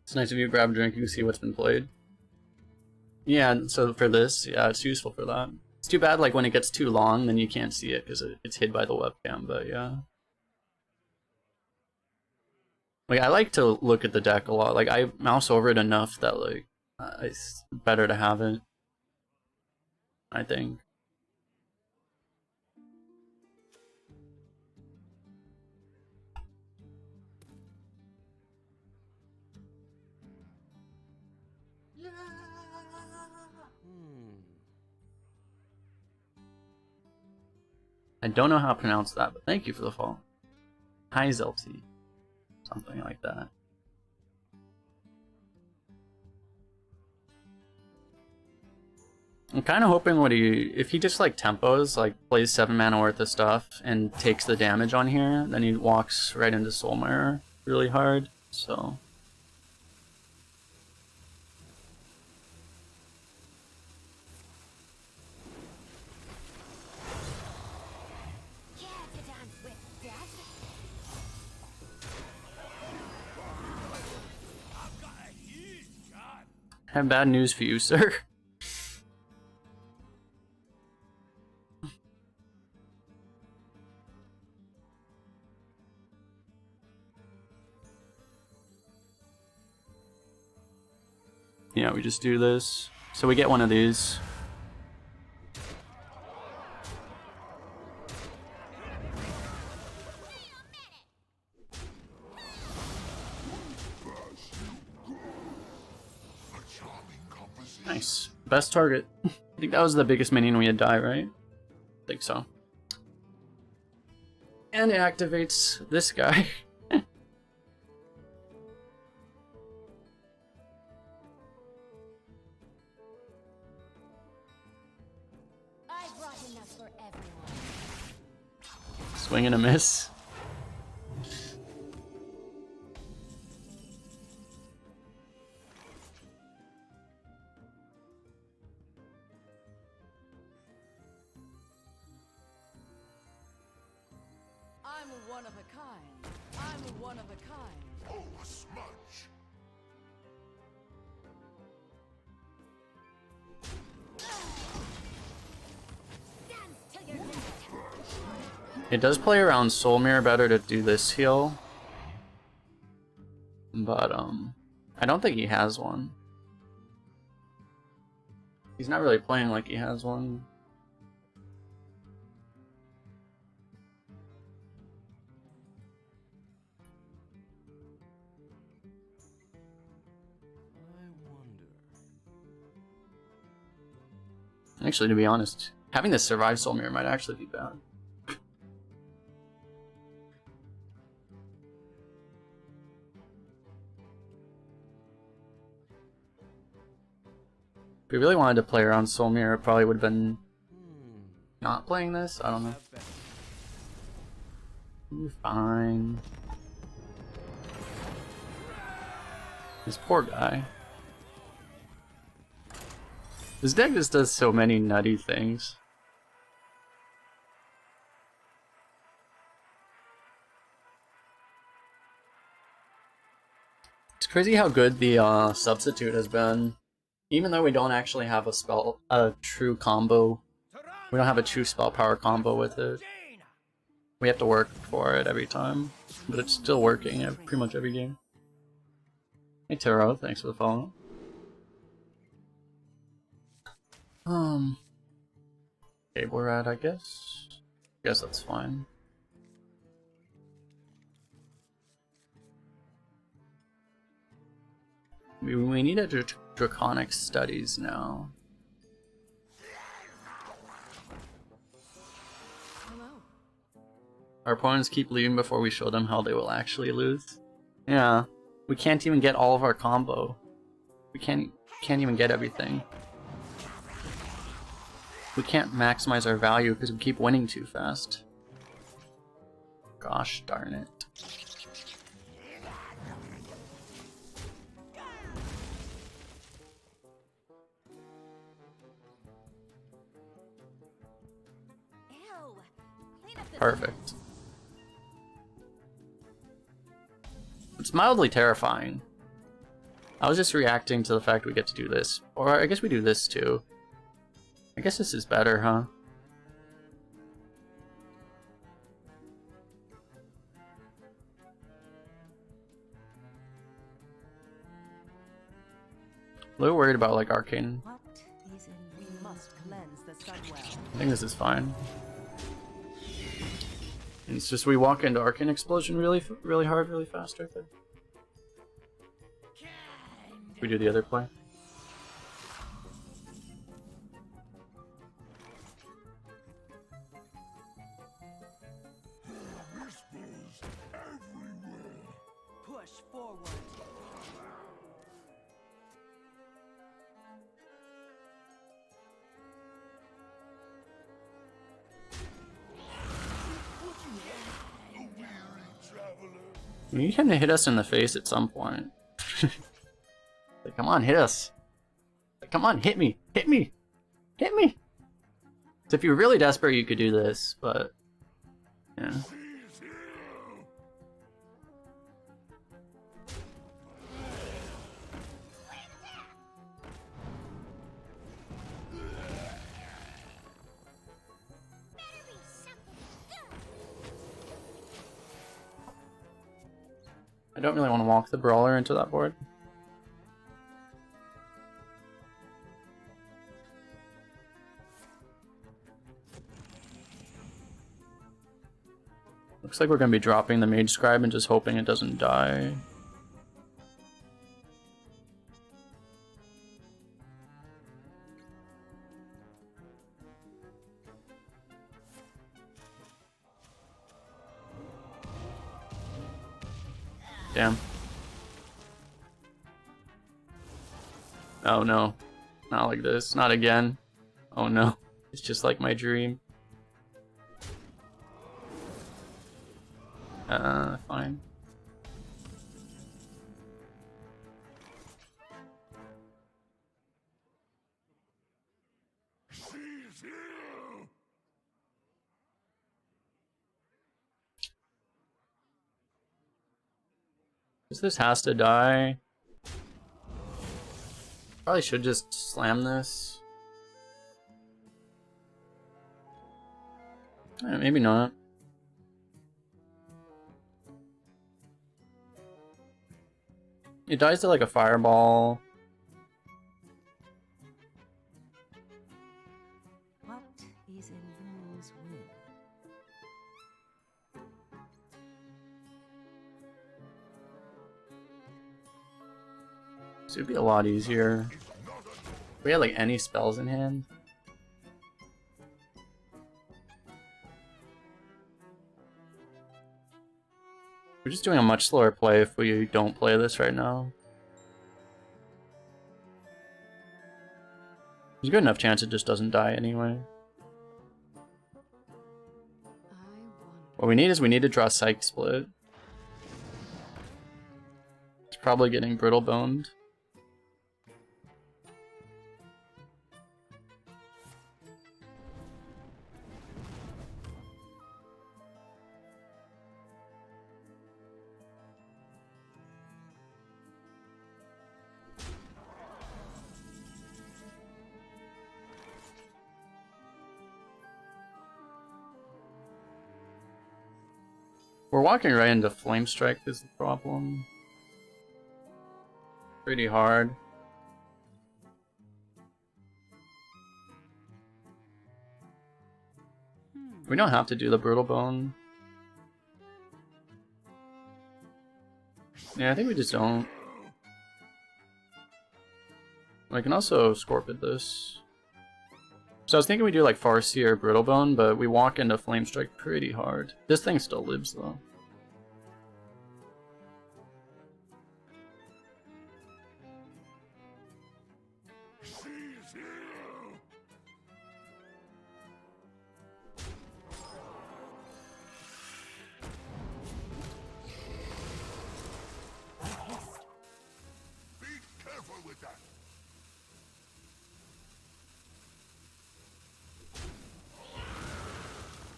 It's nice of you to grab a drink, you can see what's been played. Yeah, so for this, yeah, it's useful for that. It's too bad like when it gets too long, then you can't see it because it's hid by the webcam, but yeah. Like, I like to look at the deck a lot. Like, I mouse over it enough that, like, it's better to have it, I think. I don't know how to pronounce that, but thank you for the follow. Hi, Zelty. Something like that. I'm kind of hoping if he just like tempos, like plays 7 mana worth of stuff and takes the damage on here, then he walks right into Soul Mirror really hard, so... I have bad news for you, sir. Yeah, we just do this. So we get one of these. Nice. Best target. I think that was the biggest minion we had die, right? I think so. And it activates this guy. enough for everyone. Swing and a miss. I'm one of a kind. I'm one of a kind. Oh, a smudge. Dance till you're dead. It does play around Soul Mirror better to do this heal. But, I don't think he has one. He's not really playing like he has one. Actually, to be honest, having this survive Soul Mirror might actually be bad. If we really wanted to play around Soul Mirror, it probably would have been not playing this. I don't know. Ooh, fine. This poor guy. This deck just does so many nutty things. It's crazy how good the substitute has been. Even though we don't actually have a true combo, we don't have a true spell power combo with it. We have to work for it every time, but it's still working at pretty much every game. Hey Taro, thanks for the follow. Cable rad, I guess. Guess that's fine. We need a Draconic Studies now. Hello. Our opponents keep leaving before we show them how they will actually lose. Yeah, we can't even get all of our combo. We can't even get everything. We can't maximize our value because we keep winning too fast. Gosh darn it. Ew. Clean up the Perfect. It's mildly terrifying. I was just reacting to the fact we get to do this. Or I guess we do this too. I guess this is better, huh? A little worried about like arcane. What is in? We must cleanse the sunwell. I think this is fine. It's just we walk into arcane explosion really hard, really fast right there. We do the other play. Push forward. You kind of hit us in the face at some point. Like, come on, hit us. Like, come on, hit me. Hit me. Hit me. So if you're really desperate, you could do this, but yeah. I don't really want to walk the brawler into that board. Looks like we're going to be dropping the Mage Scribe and just hoping it doesn't die. Damn. Oh no. Not like this. Not again. Oh no. It's just like my dream. Fine. She's here. This has to die. Probably should just slam this. Maybe not. It dies to like a fireball. What is Elun's will? So it'd be a lot easier. If we had like any spells in hand. We're just doing a much slower play if we don't play this right now. There's a good enough chance it just doesn't die anyway. What we need is we need to draw Psych Split. It's probably getting Brittle Boned. We're walking right into Flame Strike is the problem. Pretty hard. We don't have to do the Brutal Bone. Yeah, I think we just don't. I can also Scorpid this. So I was thinking we do like Farseer or Brittle Bone, but we walk into Flame Strike pretty hard. This thing still lives though. She's here. Be careful with that.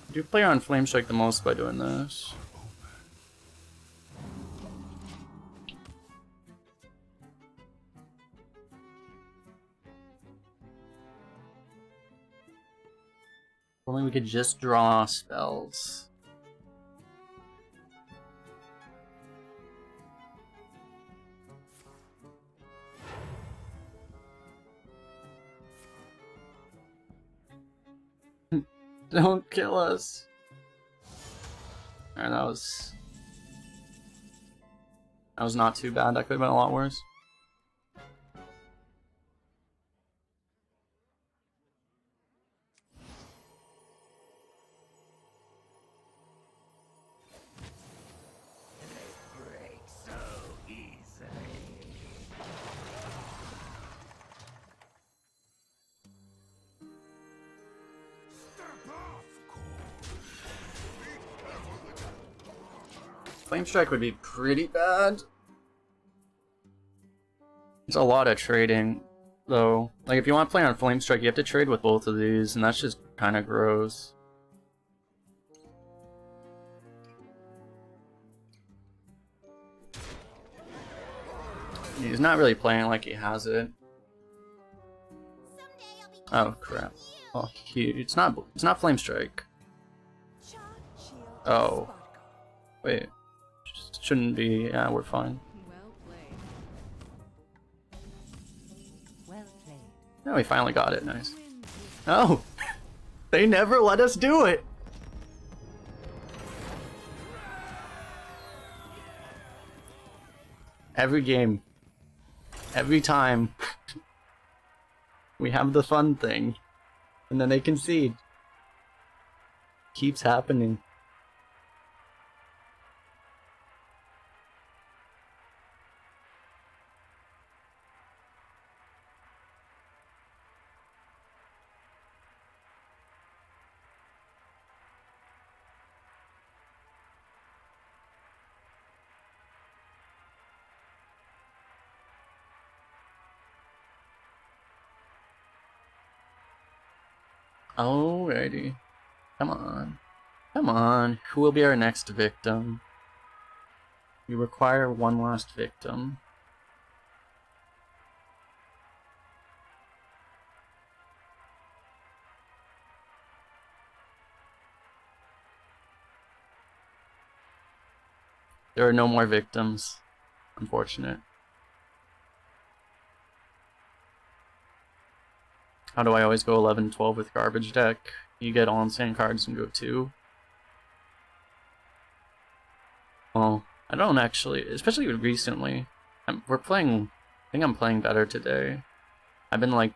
I do play on Flame Strike the most by doing this. Only we could just draw spells. Don't kill us. Alright, that was not too bad. That could have been a lot worse. Flame Strike would be pretty bad. It's a lot of trading, though. Like, if you want to play on Flame Strike, you have to trade with both of these, and that's just kind of gross. He's not really playing like he has it. Oh crap! Oh, it's not Flame Strike. Oh, wait. Shouldn't be. Yeah, we're fine. Well played. Well played. Oh, we finally got it. Nice. Oh, they never let us do it. Every game, every time, we have the fun thing, and then they concede. Keeps happening. Alrighty. Come on. Come on. Who will be our next victim? We require one last victim. There are no more victims. Unfortunate. How do I always go 11-12 with garbage deck? You get all insane cards and go 2. Well, I don't actually, especially recently. We're playing, I think I'm playing better today. I've been like,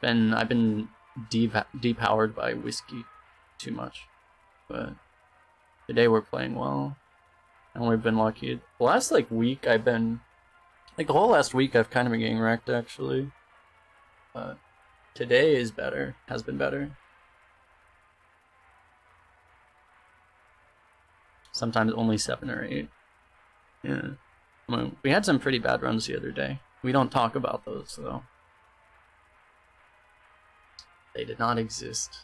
I've been depowered by whiskey too much. But today we're playing well. And we've been lucky. The last like week I've been, like the whole last week I've kind of been getting wrecked actually. But today is better, has been better. Sometimes only 7 or 8. Yeah. I mean, we had some pretty bad runs the other day. We don't talk about those though. They did not exist.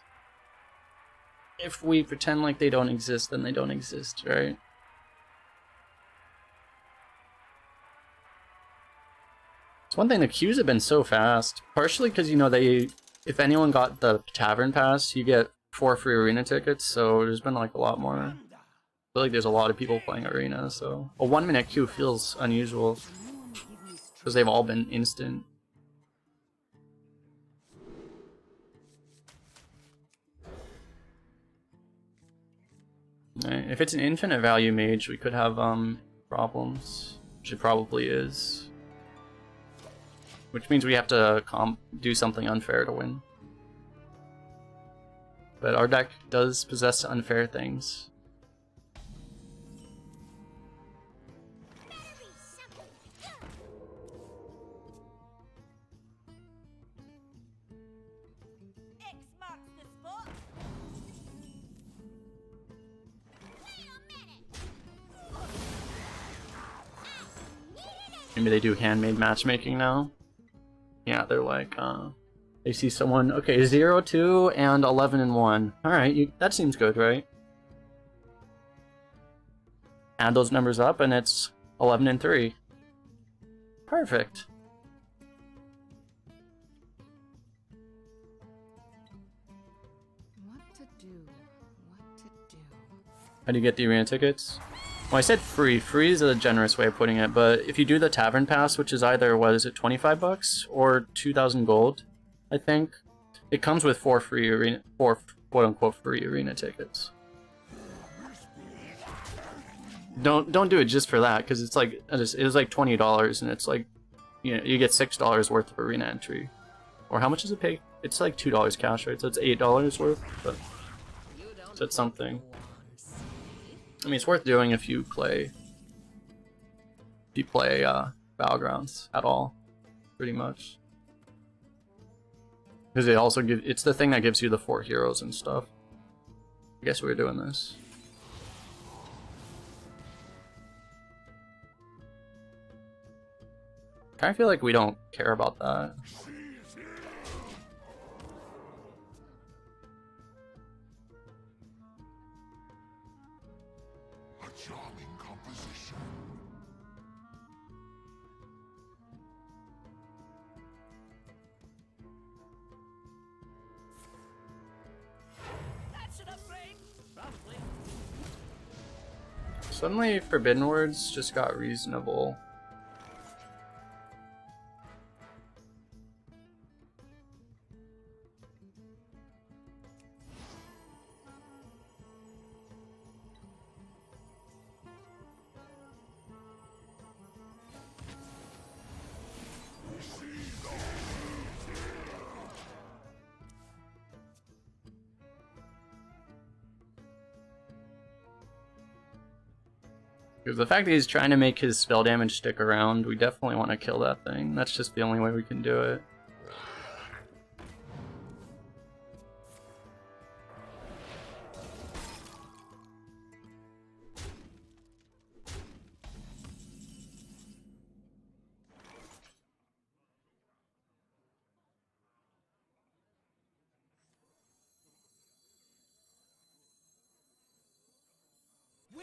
If we pretend like they don't exist, then they don't exist, right? It's one thing, the queues have been so fast. Partially because, you know, if anyone got the Tavern Pass, you get 4 free arena tickets, so there's been like a lot more. I feel like there's a lot of people playing arena, so a 1-minute queue feels unusual. Because they've all been instant. Right. If it's an infinite value mage, we could have problems. Which it probably is. Which means we have to do something unfair to win. But our deck does possess unfair things. X marks the spot. Wait a minute. Maybe they do handmade matchmaking now. Yeah, they're like, they see someone, okay, 0, 2, and 11 and 1. Alright, that seems good, right? Add those numbers up and it's 11 and 3. Perfect. What to do? What to do? How do you get the arena tickets? Well, I said free. Free is a generous way of putting it, but if you do the Tavern Pass, which is either, what is it, 25 bucks or 2,000 gold, I think, it comes with 4 quote-unquote free arena tickets. Don't do it just for that, because it's like, it was like $20, and it's like, you know, you get $6 worth of arena entry. Or how much does it pay? It's like $2 cash, right? So it's $8 worth, but so it's something. I mean, it's worth doing if you play Battlegrounds at all, pretty much. Because it also it's the thing that gives you the 4 heroes and stuff. I guess we're doing this. I kind of feel like we don't care about that. Charming composition. That's an upgrade. Probably. Suddenly, Forbidden Words just got reasonable. Because the fact that he's trying to make his spell damage stick around, we definitely want to kill that thing. That's just the only way we can do it.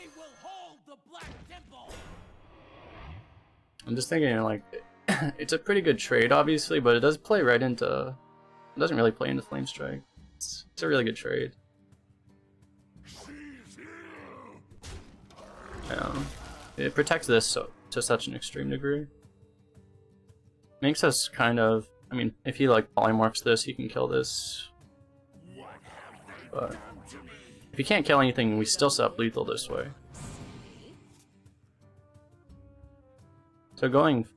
We will hold the Black Temple. I'm just thinking, like, it's a pretty good trade, obviously, but it does play right into... It doesn't really play into Flame Strike. It's a really good trade. It protects this to such an extreme degree. Makes us kind of... I mean, if he, like, polymorphs this, he can kill this. But if he can't kill anything, we still set up lethal this way. So going...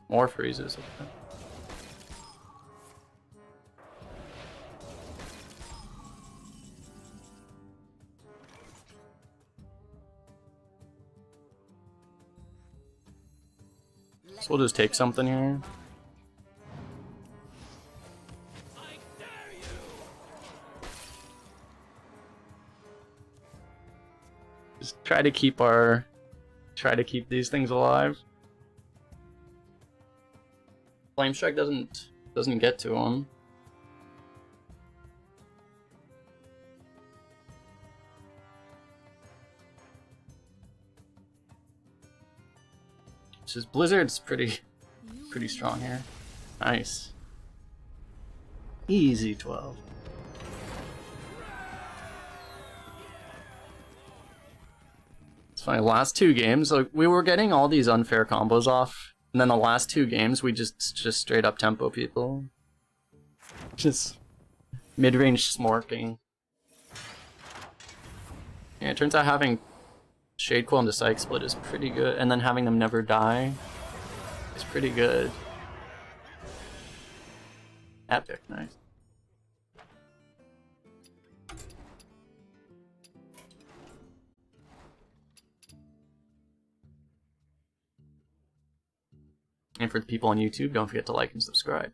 More freezes. Okay. So we'll just take something here. Just try to keep these things alive. Flame Strike doesn't get to him. His Blizzard's pretty strong here. Nice. Easy 12. It's funny, last two games, like, we were getting all these unfair combos off, and then the last two games we just straight up tempo people. Just mid-range smorking. Yeah, it turns out having Shade Quill and the Psych Split is pretty good, and then having them never die is pretty good. Epic, nice. And for the people on YouTube, don't forget to like and subscribe.